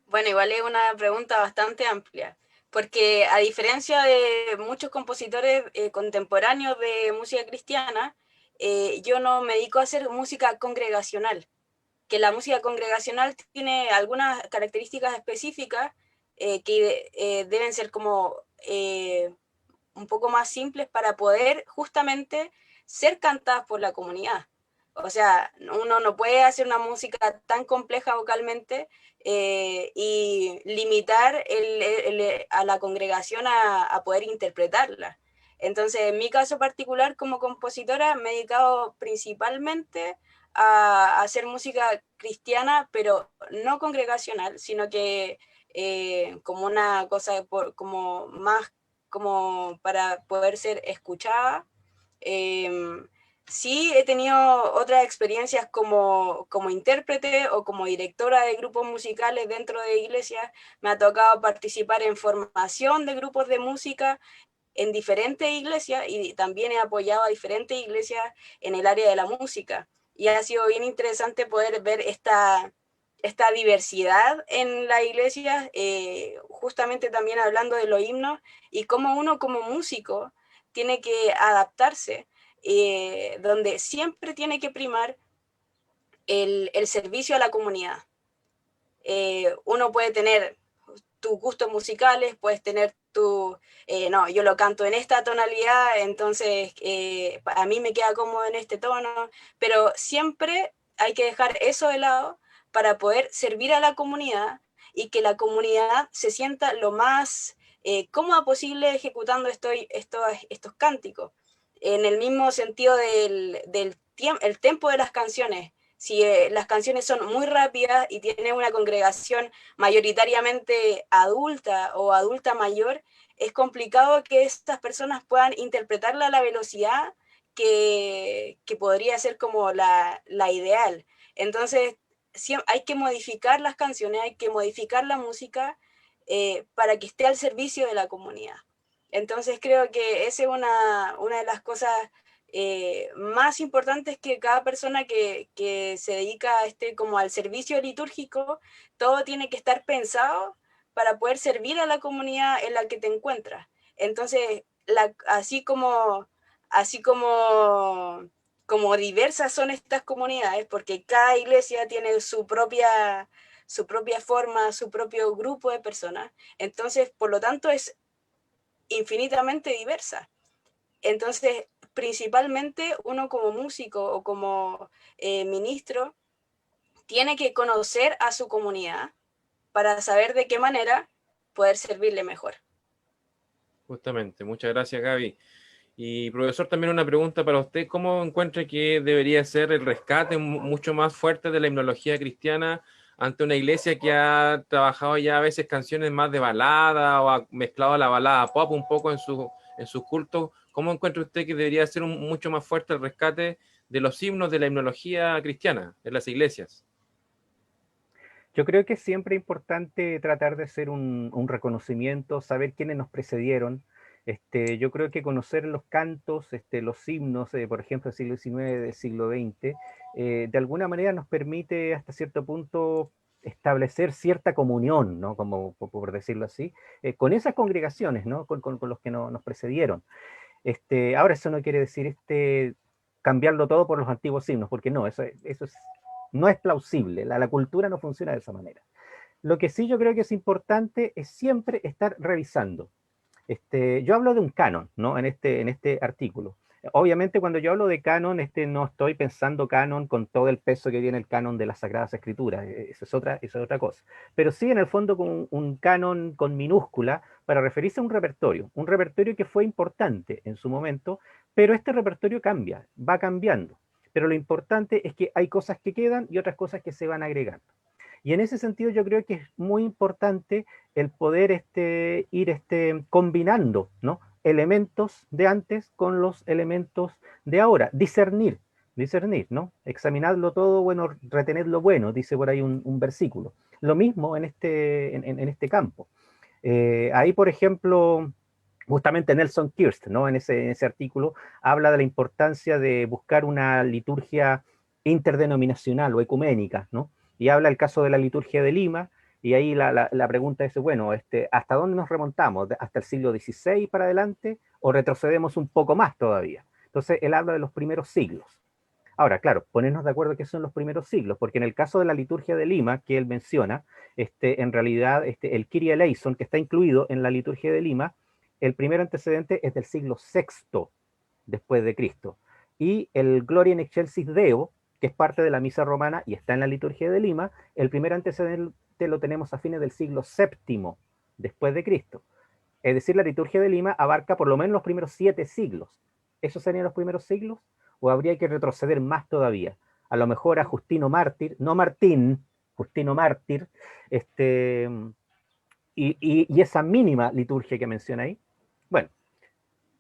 Bueno, igual es una pregunta bastante amplia, porque a diferencia de muchos compositores contemporáneos de música cristiana, yo no me dedico a hacer música congregacional, que la música congregacional tiene algunas características específicas que deben ser como un poco más simples para poder justamente ser cantadas por la comunidad. O sea, uno no puede hacer una música tan compleja vocalmente y limitar a la congregación a poder interpretarla. Entonces, en mi caso particular como compositora, me he dedicado principalmente a hacer música cristiana, pero no congregacional, sino que como una cosa como más como para poder ser escuchada. Sí he tenido otras experiencias como intérprete o como directora de grupos musicales dentro de iglesias. Me ha tocado participar en formación de grupos de música en diferentes iglesias y también he apoyado a diferentes iglesias en el área de la música. Y ha sido bien interesante poder ver esta diversidad en la iglesia, justamente también hablando de los himnos y cómo uno como músico tiene que adaptarse, donde siempre tiene que primar el servicio a la comunidad. Uno puede tener tus gustos musicales, puedes tener no, yo lo canto en esta tonalidad, entonces a mí me queda cómodo en este tono, pero siempre hay que dejar eso de lado para poder servir a la comunidad y que la comunidad se sienta lo más cómoda posible ejecutando estos cánticos. En el mismo sentido el tempo de las canciones. Si las canciones son muy rápidas y tiene una congregación mayoritariamente adulta o adulta mayor, es complicado que estas personas puedan interpretarla a la velocidad que podría ser como la ideal. Entonces, sí, hay que modificar las canciones, hay que modificar la música para que esté al servicio de la comunidad. Entonces, creo que esa es una de las cosas más importantes que cada persona que se dedica a como al servicio litúrgico, todo tiene que estar pensado para poder servir a la comunidad en la que te encuentras. Entonces, así como diversas son estas comunidades, porque cada iglesia tiene su propia forma, su propio grupo de personas, entonces, por lo tanto, es infinitamente diversa. Entonces, principalmente uno como músico o como ministro tiene que conocer a su comunidad para saber de qué manera poder servirle mejor. Justamente, muchas gracias, Gaby. Y profesor, también una pregunta para usted. ¿Cómo encuentra que debería ser el rescate mucho más fuerte de la himnología cristiana ante una iglesia que ha trabajado ya a veces canciones más de balada o ha mezclado la balada pop un poco en sus cultos? ¿Cómo encuentra usted que debería ser mucho más fuerte el rescate de los himnos de la himnología cristiana en las iglesias? Yo creo que es siempre importante tratar de hacer un reconocimiento, saber quiénes nos precedieron. Yo creo que conocer los cantos, los himnos, por ejemplo, del siglo XIX, del siglo XX, de alguna manera nos permite hasta cierto punto establecer cierta comunión, ¿no? Como por decirlo así, con esas congregaciones, ¿no? Con los que nos precedieron. Ahora eso no quiere decir cambiarlo todo por los antiguos himnos, porque no, no es plausible, la cultura no funciona de esa manera. Lo que sí yo creo que es importante es siempre estar revisando. Yo hablo de un canon, ¿no? En este artículo. Obviamente cuando yo hablo de canon, no estoy pensando canon con todo el peso que tiene el canon de las Sagradas Escrituras, eso es otra cosa. Pero sí en el fondo con un canon con minúscula para referirse a un repertorio que fue importante en su momento, pero este repertorio cambia, va cambiando. Pero lo importante es que hay cosas que quedan y otras cosas que se van agregando. Y en ese sentido yo creo que es muy importante el poder ir combinando, ¿no? Elementos de antes con los elementos de ahora, discernir, ¿no? Examinarlo todo, bueno, retener lo bueno, dice por ahí un versículo. Lo mismo en este campo. Ahí, por ejemplo, justamente Nelson Kirst, ¿no? En ese artículo, habla de la importancia de buscar una liturgia interdenominacional o ecuménica, ¿no? Y habla el caso de la liturgia de Lima, y ahí la pregunta es, bueno, ¿hasta dónde nos remontamos? ¿Hasta el siglo XVI para adelante? ¿O retrocedemos un poco más todavía? Entonces, él habla de los primeros siglos. Ahora, claro, ponernos de acuerdo que son los primeros siglos, porque en el caso de la liturgia de Lima, que él menciona, en realidad el Kyrie eleison, que está incluido en la liturgia de Lima, el primer antecedente es del siglo VI después de Cristo. Y el Gloria in excelsis Deo, que es parte de la misa romana y está en la liturgia de Lima, el primer antecedente lo tenemos a fines del siglo VII después de Cristo. Es decir, la liturgia de Lima abarca por lo menos los primeros 7 siglos. ¿Esos serían los primeros siglos? ¿O habría que retroceder más todavía? a lo mejor a Justino Mártir, no Martín, Justino Mártir, y esa mínima liturgia que menciona ahí. Bueno,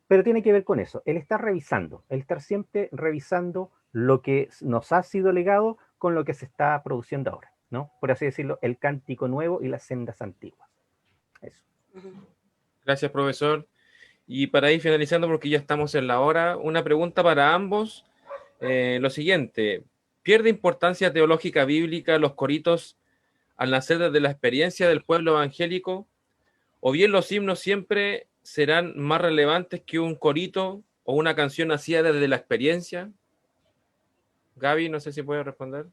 pero tiene que ver con eso, el estar revisando, el estar siempre revisando lo que nos ha sido legado con lo que se está produciendo ahora, ¿no? Por así decirlo, el cántico nuevo y las sendas antiguas. Eso. Gracias, profesor. Y para ir finalizando, porque ya estamos en la hora, una pregunta para ambos. Lo siguiente, ¿pierde importancia teológica bíblica los coritos al nacer desde la experiencia del pueblo evangélico? ¿O bien los himnos siempre serán más relevantes que un corito o una canción nacida desde la experiencia? Gaby, no sé si puede responder.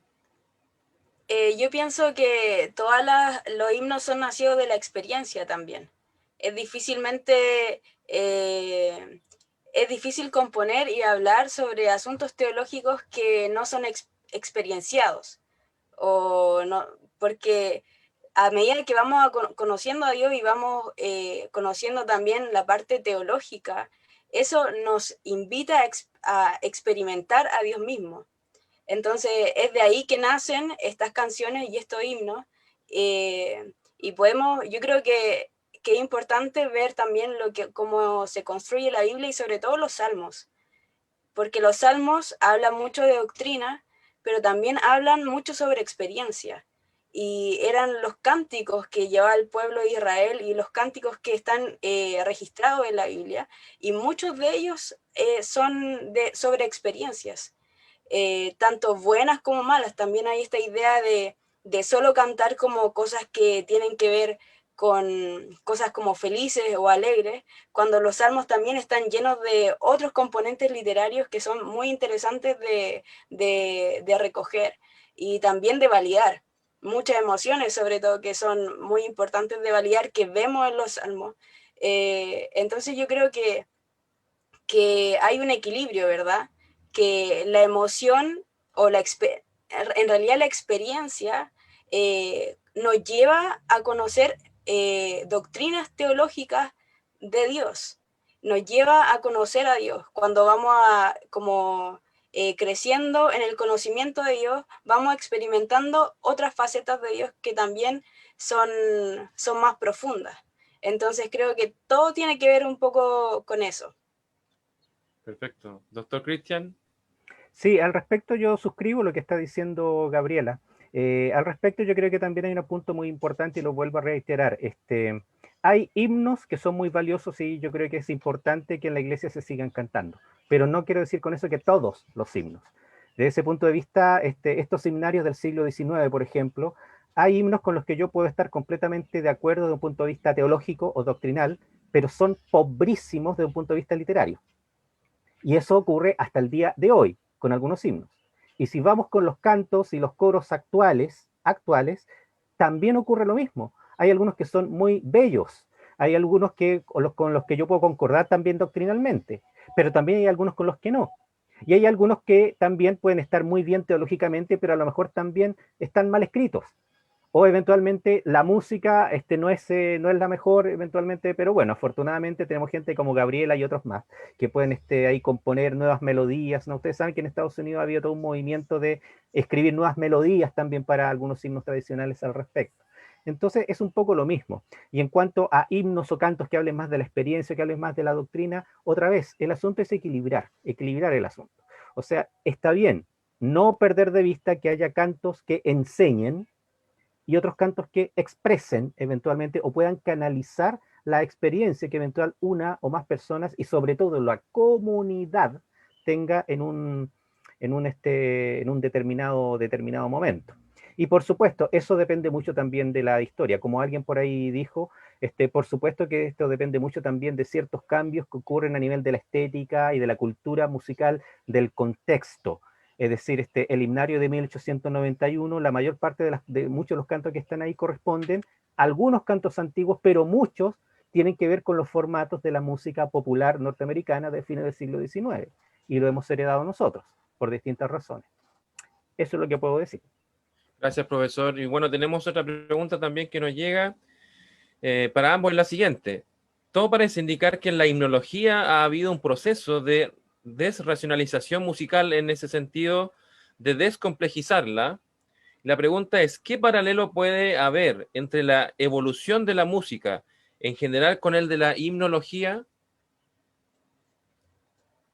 Yo pienso que los himnos son nacidos de la experiencia también. Es difícil componer y hablar sobre asuntos teológicos que no son experienciados. O no, porque a medida que vamos conociendo a Dios y vamos conociendo también la parte teológica, eso nos invita a experimentar a Dios mismo. Entonces es de ahí que nacen estas canciones y estos himnos, y yo creo que es importante ver también cómo se construye la Biblia y sobre todo los salmos, porque los salmos hablan mucho de doctrina, pero también hablan mucho sobre experiencia, y eran los cánticos que llevaba el pueblo de Israel y los cánticos que están registrados en la Biblia, y muchos de ellos son sobre experiencias. Tanto buenas como malas. También hay esta idea de solo cantar como cosas que tienen que ver con cosas como felices o alegres, cuando los salmos también están llenos de otros componentes literarios que son muy interesantes de recoger y también de validar. Muchas emociones, sobre todo, que son muy importantes de validar, que vemos en los salmos. Entonces yo creo que hay un equilibrio, ¿verdad? Que la emoción en realidad la experiencia nos lleva a conocer doctrinas teológicas de Dios, nos lleva a conocer a Dios. Cuando vamos creciendo en el conocimiento de Dios, vamos experimentando otras facetas de Dios que también son más profundas. Entonces creo que todo tiene que ver un poco con eso. Perfecto. Doctor Cristian. Sí, al respecto yo suscribo lo que está diciendo Gabriela. Al respecto yo creo que también hay un punto muy importante y lo vuelvo a reiterar. Hay himnos que son muy valiosos y yo creo que es importante que en la iglesia se sigan cantando, pero no quiero decir con eso que todos los himnos. Desde ese punto de vista, estos himnarios del siglo XIX, por ejemplo, hay himnos con los que yo puedo estar completamente de acuerdo desde un punto de vista teológico o doctrinal, pero son pobrísimos desde un punto de vista literario. Y eso ocurre hasta el día de hoy con algunos himnos. Y si vamos con los cantos y los coros actuales, también ocurre lo mismo. Hay algunos que son muy bellos, hay algunos con los que yo puedo concordar también doctrinalmente, pero también hay algunos con los que no. Y hay algunos que también pueden estar muy bien teológicamente, pero a lo mejor también están mal escritos. O eventualmente la música no es la mejor eventualmente, pero bueno, afortunadamente tenemos gente como Gabriela y otros más que pueden ahí componer nuevas melodías, ¿no? Ustedes saben que en Estados Unidos ha habido todo un movimiento de escribir nuevas melodías también para algunos himnos tradicionales al respecto. Entonces es un poco lo mismo. Y en cuanto a himnos o cantos que hablen más de la experiencia, que hablen más de la doctrina, otra vez, el asunto es equilibrar el asunto. O sea, está bien no perder de vista que haya cantos que enseñen y otros cantos que expresen eventualmente o puedan canalizar la experiencia que eventual una o más personas y sobre todo la comunidad tenga en un determinado momento. Y por supuesto, eso depende mucho también de la historia. Como alguien por ahí dijo, por supuesto que esto depende mucho también de ciertos cambios que ocurren a nivel de la estética y de la cultura musical del contexto. Es decir, el himnario de 1891, la mayor parte de muchos de los cantos que están ahí corresponden a algunos cantos antiguos, pero muchos tienen que ver con los formatos de la música popular norteamericana de fines del siglo XIX, y lo hemos heredado nosotros, por distintas razones. Eso es lo que puedo decir. Gracias, profesor. Y bueno, tenemos otra pregunta también que nos llega para ambos, es la siguiente. Todo parece indicar que en la himnología ha habido un proceso de desracionalización musical en ese sentido, de descomplejizarla. La pregunta es, ¿qué paralelo puede haber entre la evolución de la música en general con el de la himnología?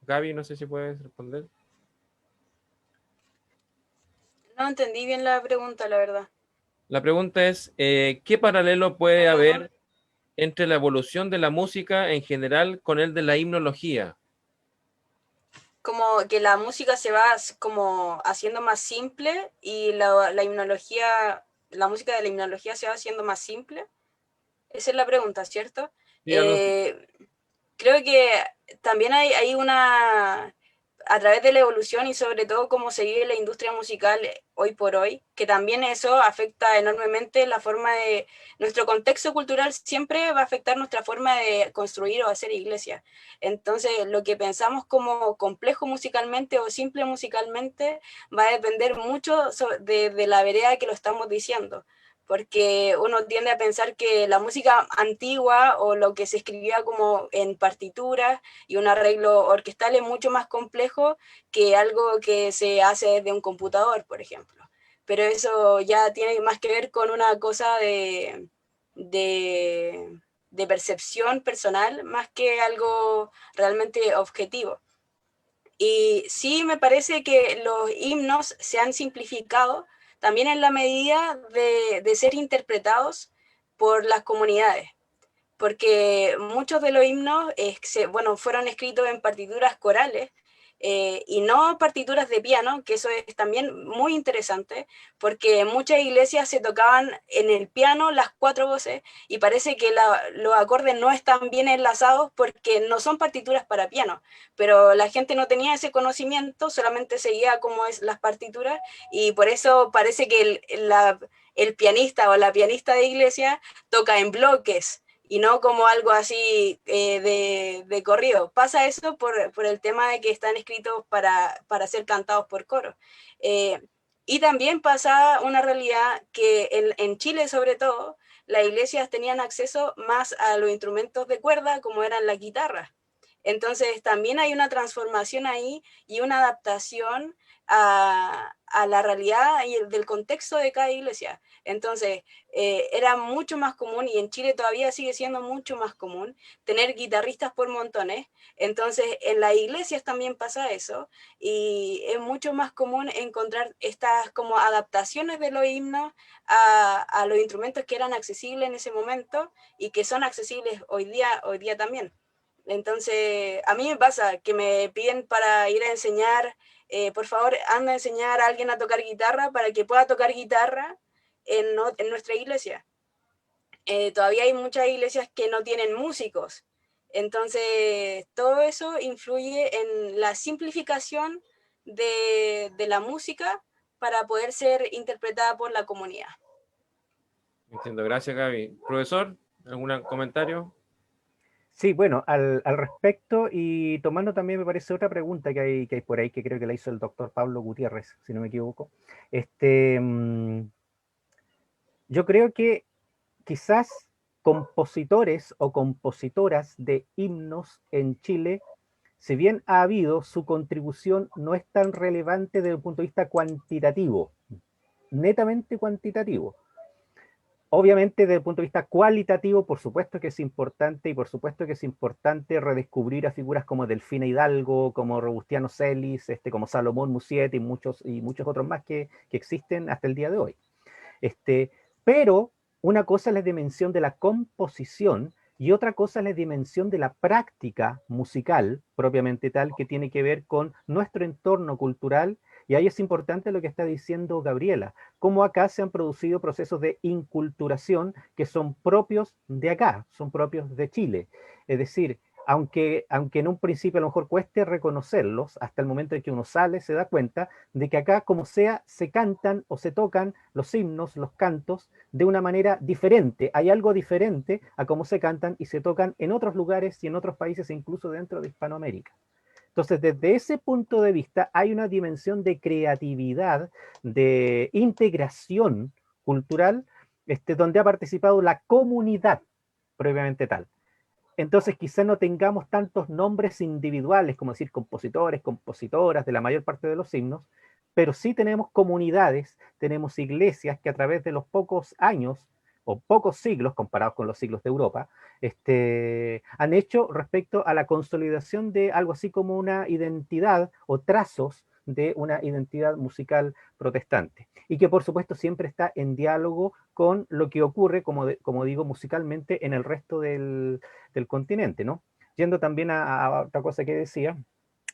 Gaby, no sé si puedes responder. No entendí bien la pregunta, la verdad. La pregunta es, ¿qué paralelo puede haber entre la evolución de la música en general con el de la himnología? Como que la música se va como haciendo más simple y la himnología, la música de la himnología se va haciendo más simple. Esa es la pregunta, ¿cierto? Sí, algo así. Creo que también hay una, a través de la evolución y sobre todo cómo se vive la industria musical hoy por hoy, que también eso afecta enormemente la forma de, nuestro contexto cultural siempre va a afectar nuestra forma de construir o hacer iglesias. Entonces, lo que pensamos como complejo musicalmente o simple musicalmente va a depender mucho de la vereda que lo estamos diciendo, porque uno tiende a pensar que la música antigua o lo que se escribía como en partituras y un arreglo orquestal es mucho más complejo que algo que se hace desde un computador, por ejemplo. Pero eso ya tiene más que ver con una cosa de percepción personal más que algo realmente objetivo. Y sí me parece que los himnos se han simplificado también en la medida de ser interpretados por las comunidades, porque muchos de los himnos bueno, fueron escritos en partituras corales y no partituras de piano, que eso es también muy interesante, porque en muchas iglesias se tocaban en el piano las cuatro voces y parece que los acordes no están bien enlazados porque no son partituras para piano, pero la gente no tenía ese conocimiento, solamente seguía como es las partituras y por eso parece que el pianista o la pianista de iglesia toca en bloques y no como algo así de corrido. Pasa eso por el tema de que están escritos para ser cantados por coro. Eh, y también pasa una realidad que en Chile sobre todo, las iglesias tenían acceso más a los instrumentos de cuerda como eran las guitarras. Entonces también hay una transformación ahí y una adaptación a la realidad y del contexto de cada iglesia. Entonces, era mucho más común, y en Chile todavía sigue siendo mucho más común, tener guitarristas por montones. Entonces, en las iglesias también pasa eso, y es mucho más común encontrar estas como adaptaciones de los himnos a los instrumentos que eran accesibles en ese momento y que son accesibles hoy día también. Entonces, a mí me pasa que me piden para ir a enseñar, por favor, anda a enseñar a alguien a tocar guitarra para que pueda tocar guitarra en nuestra iglesia. Todavía hay muchas iglesias que no tienen músicos. Entonces, todo eso influye en la simplificación de la música para poder ser interpretada por la comunidad. Entiendo, gracias Gaby. Profesor, ¿algún comentario? Sí, bueno, al respecto y tomando también me parece otra pregunta que hay por ahí, que creo que la hizo el doctor Pablo Gutiérrez, si no me equivoco. Yo creo que quizás compositores o compositoras de himnos en Chile, si bien ha habido, su contribución no es tan relevante desde el punto de vista cuantitativo, netamente cuantitativo. Obviamente, desde el punto de vista cualitativo, por supuesto que es importante, y por supuesto que es importante redescubrir a figuras como Delfina Hidalgo, como Robustiano Celis, como Salomón Mussiet y muchos otros más que existen hasta el día de hoy. Pero una cosa es la dimensión de la composición y otra cosa es la dimensión de la práctica musical propiamente tal, que tiene que ver con nuestro entorno cultural. Y ahí es importante lo que está diciendo Gabriela, cómo acá se han producido procesos de inculturación que son propios de acá, son propios de Chile. Es decir, aunque en un principio a lo mejor cueste reconocerlos, hasta el momento en que uno sale se da cuenta de que acá, como sea, se cantan o se tocan los himnos, los cantos, de una manera diferente. Hay algo diferente a cómo se cantan y se tocan en otros lugares y en otros países, incluso dentro de Hispanoamérica. Entonces, desde ese punto de vista, hay una dimensión de creatividad, de integración cultural, donde ha participado la comunidad propiamente tal. Entonces, quizá no tengamos tantos nombres individuales, como decir compositores, compositoras de la mayor parte de los himnos, pero sí tenemos comunidades, tenemos iglesias que a través de los pocos años o pocos siglos, comparados con los siglos de Europa, han hecho respecto a la consolidación de algo así como una identidad o trazos de una identidad musical protestante. Y que por supuesto siempre está en diálogo con lo que ocurre, como digo, musicalmente en el resto del continente, ¿no? Yendo también a otra cosa que decía,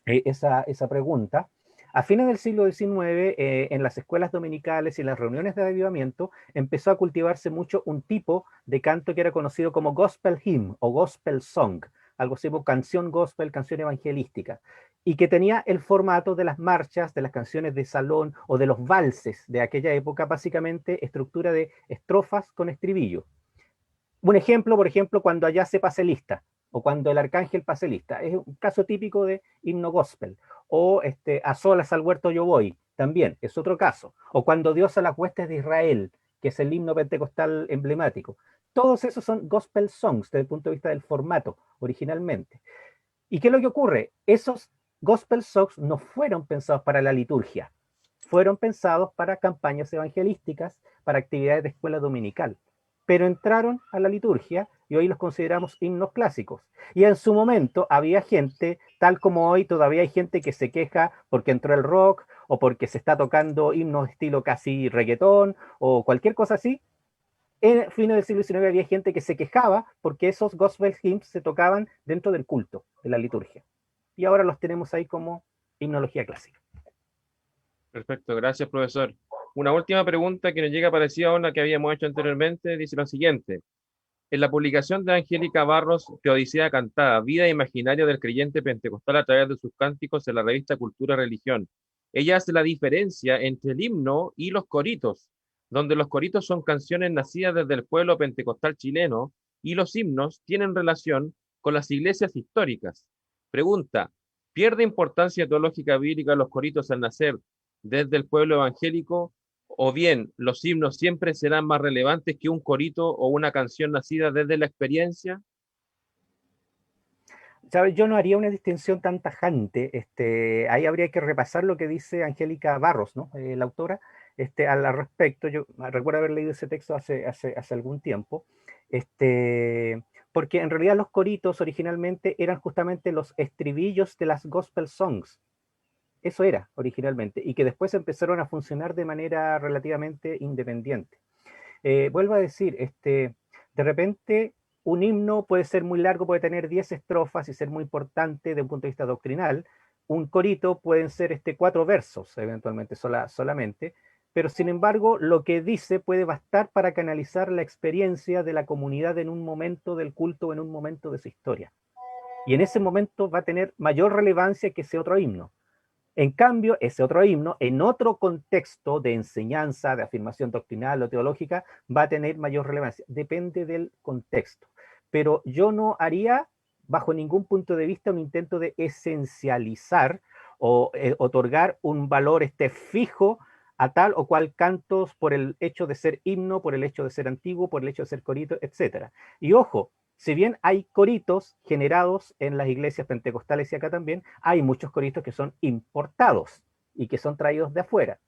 esa pregunta. A fines del siglo XIX, en las escuelas dominicales y en las reuniones de avivamiento, empezó a cultivarse mucho un tipo de canto que era conocido como gospel hymn o gospel song, algo así como canción gospel, canción evangelística, y que tenía el formato de las marchas, de las canciones de salón o de los valses de aquella época, básicamente estructura de estrofas con estribillo. Un ejemplo, por ejemplo, cuando allá se pase lista, o cuando el arcángel pase lista. Es un caso típico de himno gospel. O a solas al huerto yo voy, también es otro caso. O cuando Dios a las huestes de Israel, que es el himno pentecostal emblemático. Todos esos son gospel songs desde el punto de vista del formato, originalmente. ¿Y qué es lo que ocurre? Esos gospel songs no fueron pensados para la liturgia, fueron pensados para campañas evangelísticas, para actividades de escuela dominical, pero entraron a la liturgia y hoy los consideramos himnos clásicos. Y en su momento había gente, tal como hoy todavía hay gente que se queja porque entró el rock o porque se está tocando himnos estilo casi reggaetón o cualquier cosa así. En fines del siglo XIX había gente que se quejaba porque esos gospel hymns se tocaban dentro del culto, de la liturgia. Y ahora los tenemos ahí como himnología clásica. Perfecto, gracias, profesor. Una última pregunta que nos llega parecida a una que habíamos hecho anteriormente, dice lo siguiente. En la publicación de Angélica Barros, Teodicea Cantada, Vida Imaginaria del Creyente Pentecostal a través de sus cánticos en la revista Cultura y Religión, ella hace la diferencia entre el himno y los coritos, donde los coritos son canciones nacidas desde el pueblo pentecostal chileno y los himnos tienen relación con las iglesias históricas. Pregunta, ¿pierde importancia teológica bíblica los coritos al nacer desde el pueblo evangélico? ¿O bien los himnos siempre serán más relevantes que un corito o una canción nacida desde la experiencia? ¿Sabes? Yo no haría una distinción tan tajante. Ahí habría que repasar lo que dice Angélica Barros, ¿no? La autora, al respecto. Yo recuerdo haber leído ese texto hace algún tiempo. Porque en realidad los coritos originalmente eran justamente los estribillos de las gospel songs. Eso era originalmente, y que después empezaron a funcionar de manera relativamente independiente. Vuelvo a decir, de repente un himno puede ser muy largo, puede tener 10 estrofas y ser muy importante desde un punto de vista doctrinal. Un corito pueden ser 4 versos, eventualmente solamente, pero sin embargo lo que dice puede bastar para canalizar la experiencia de la comunidad en un momento del culto, en un momento de su historia. Y en ese momento va a tener mayor relevancia que ese otro himno. En cambio, ese otro himno, en otro contexto de enseñanza, de afirmación doctrinal o teológica, va a tener mayor relevancia. Depende del contexto. Pero yo no haría, bajo ningún punto de vista, un intento de esencializar o otorgar un valor fijo a tal o cual cantos por el hecho de ser himno, por el hecho de ser antiguo, por el hecho de ser corito, etc. Y ojo, si bien hay coritos generados en las iglesias pentecostales y acá también, hay muchos coritos que son importados y que son traídos de afuera.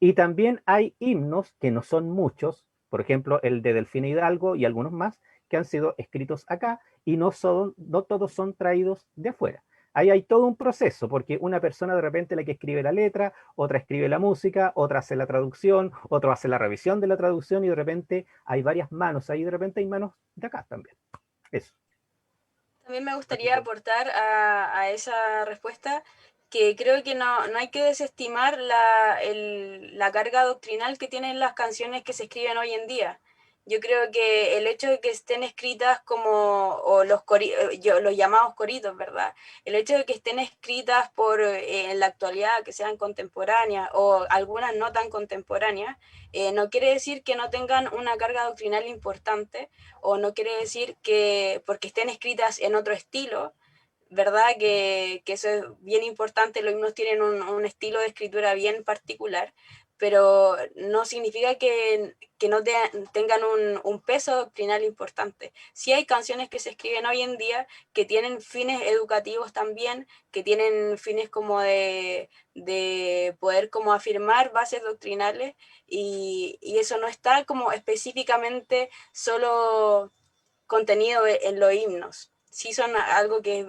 Y también hay himnos, que no son muchos, por ejemplo, el de Delfina Hidalgo y algunos más, que han sido escritos acá y no todos son traídos de afuera. Ahí hay todo un proceso, porque una persona de repente la que escribe la letra, otra escribe la música, otra hace la traducción, otro hace la revisión de la traducción y de repente hay varias manos, ahí de repente hay manos de acá también. Eso. También me gustaría aportar a esa respuesta que creo que no hay que desestimar la carga doctrinal que tienen las canciones que se escriben hoy en día. Yo creo que el hecho de que estén escritas o los llamados coritos, ¿verdad? El hecho de que estén escritas en la actualidad, que sean contemporáneas o algunas no tan contemporáneas, no quiere decir que no tengan una carga doctrinal importante, o no quiere decir que porque estén escritas en otro estilo, ¿verdad? Que eso es bien importante, los himnos tienen un estilo de escritura bien particular, pero no significa que no tengan un peso doctrinal importante. Sí hay canciones que se escriben hoy en día que tienen fines educativos también, que tienen fines como de poder como afirmar bases doctrinales, y eso no está como específicamente solo contenido en los himnos. Sí son algo que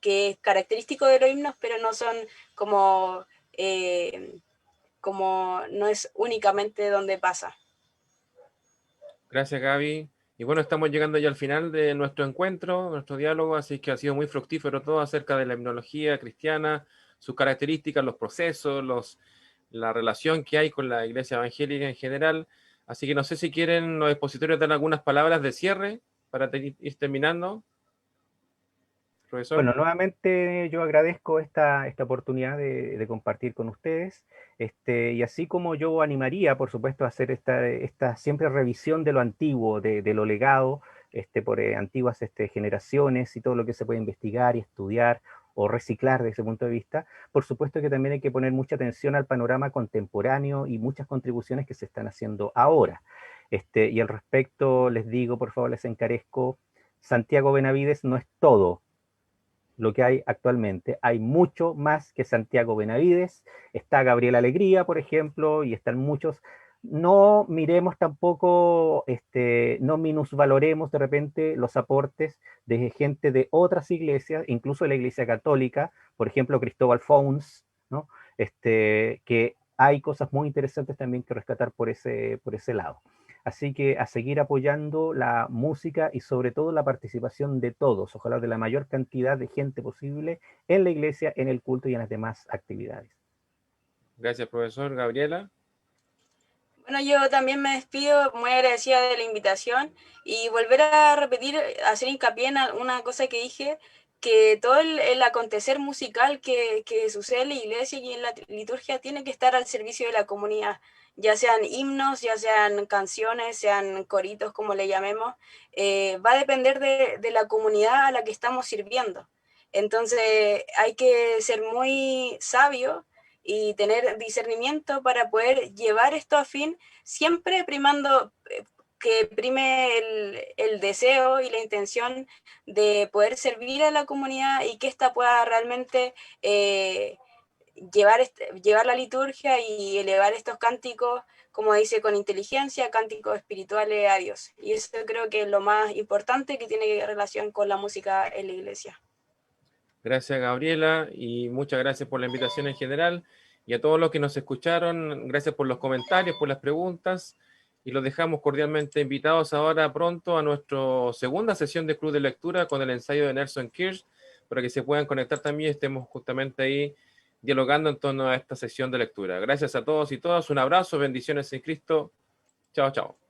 es característico de los himnos, pero no son como... como no es únicamente donde pasa. Gracias, Gaby. Y bueno, estamos llegando ya al final de nuestro encuentro, nuestro diálogo, así que ha sido muy fructífero todo acerca de la himnología cristiana, sus características, los procesos, la relación que hay con la iglesia evangélica en general. Así que no sé si quieren los expositores dar algunas palabras de cierre para ir terminando, profesor. Bueno, nuevamente yo agradezco esta oportunidad de compartir con ustedes, y así como yo animaría, por supuesto, a hacer esta siempre revisión de lo antiguo, de lo legado, por antiguas generaciones y todo lo que se puede investigar y estudiar o reciclar desde ese punto de vista. Por supuesto que también hay que poner mucha atención al panorama contemporáneo y muchas contribuciones que se están haciendo ahora. Y al respecto les digo, por favor, les encarezco, Santiago Benavides no es todo lo que hay actualmente. Hay mucho más que Santiago Benavides. Está Gabriel Alegría, por ejemplo, y están muchos. No miremos tampoco, no minusvaloremos de repente los aportes de gente de otras iglesias, incluso de la Iglesia Católica, por ejemplo, Cristóbal Fons, ¿no? Que hay cosas muy interesantes también que rescatar por ese lado. Así que a seguir apoyando la música y sobre todo la participación de todos, ojalá de la mayor cantidad de gente posible en la iglesia, en el culto y en las demás actividades. Gracias, profesor. Gabriela. Bueno, yo también me despido, muy agradecida de la invitación, y volver a repetir, hacer hincapié en una cosa que dije, que todo el acontecer musical que sucede en la iglesia y en la liturgia tiene que estar al servicio de la comunidad, ya sean himnos, ya sean canciones, sean coritos, como le llamemos, va a depender de la comunidad a la que estamos sirviendo. Entonces hay que ser muy sabio y tener discernimiento para poder llevar esto a fin, siempre primando que prime el deseo y la intención de poder servir a la comunidad, y que ésta pueda realmente llevar la liturgia y elevar estos cánticos, como dice, con inteligencia, cánticos espirituales a Dios. Y eso creo que es lo más importante que tiene relación con la música en la iglesia. Gracias, Gabriela, y muchas gracias por la invitación en general. Y a todos los que nos escucharon, gracias por los comentarios, por las preguntas. Y los dejamos cordialmente invitados ahora pronto a nuestra segunda sesión de Club de Lectura con el ensayo de Nelson Kirsch, para que se puedan conectar también y estemos justamente ahí dialogando en torno a esta sesión de lectura. Gracias a todos y todas. Un abrazo, bendiciones en Cristo. Chao, chao.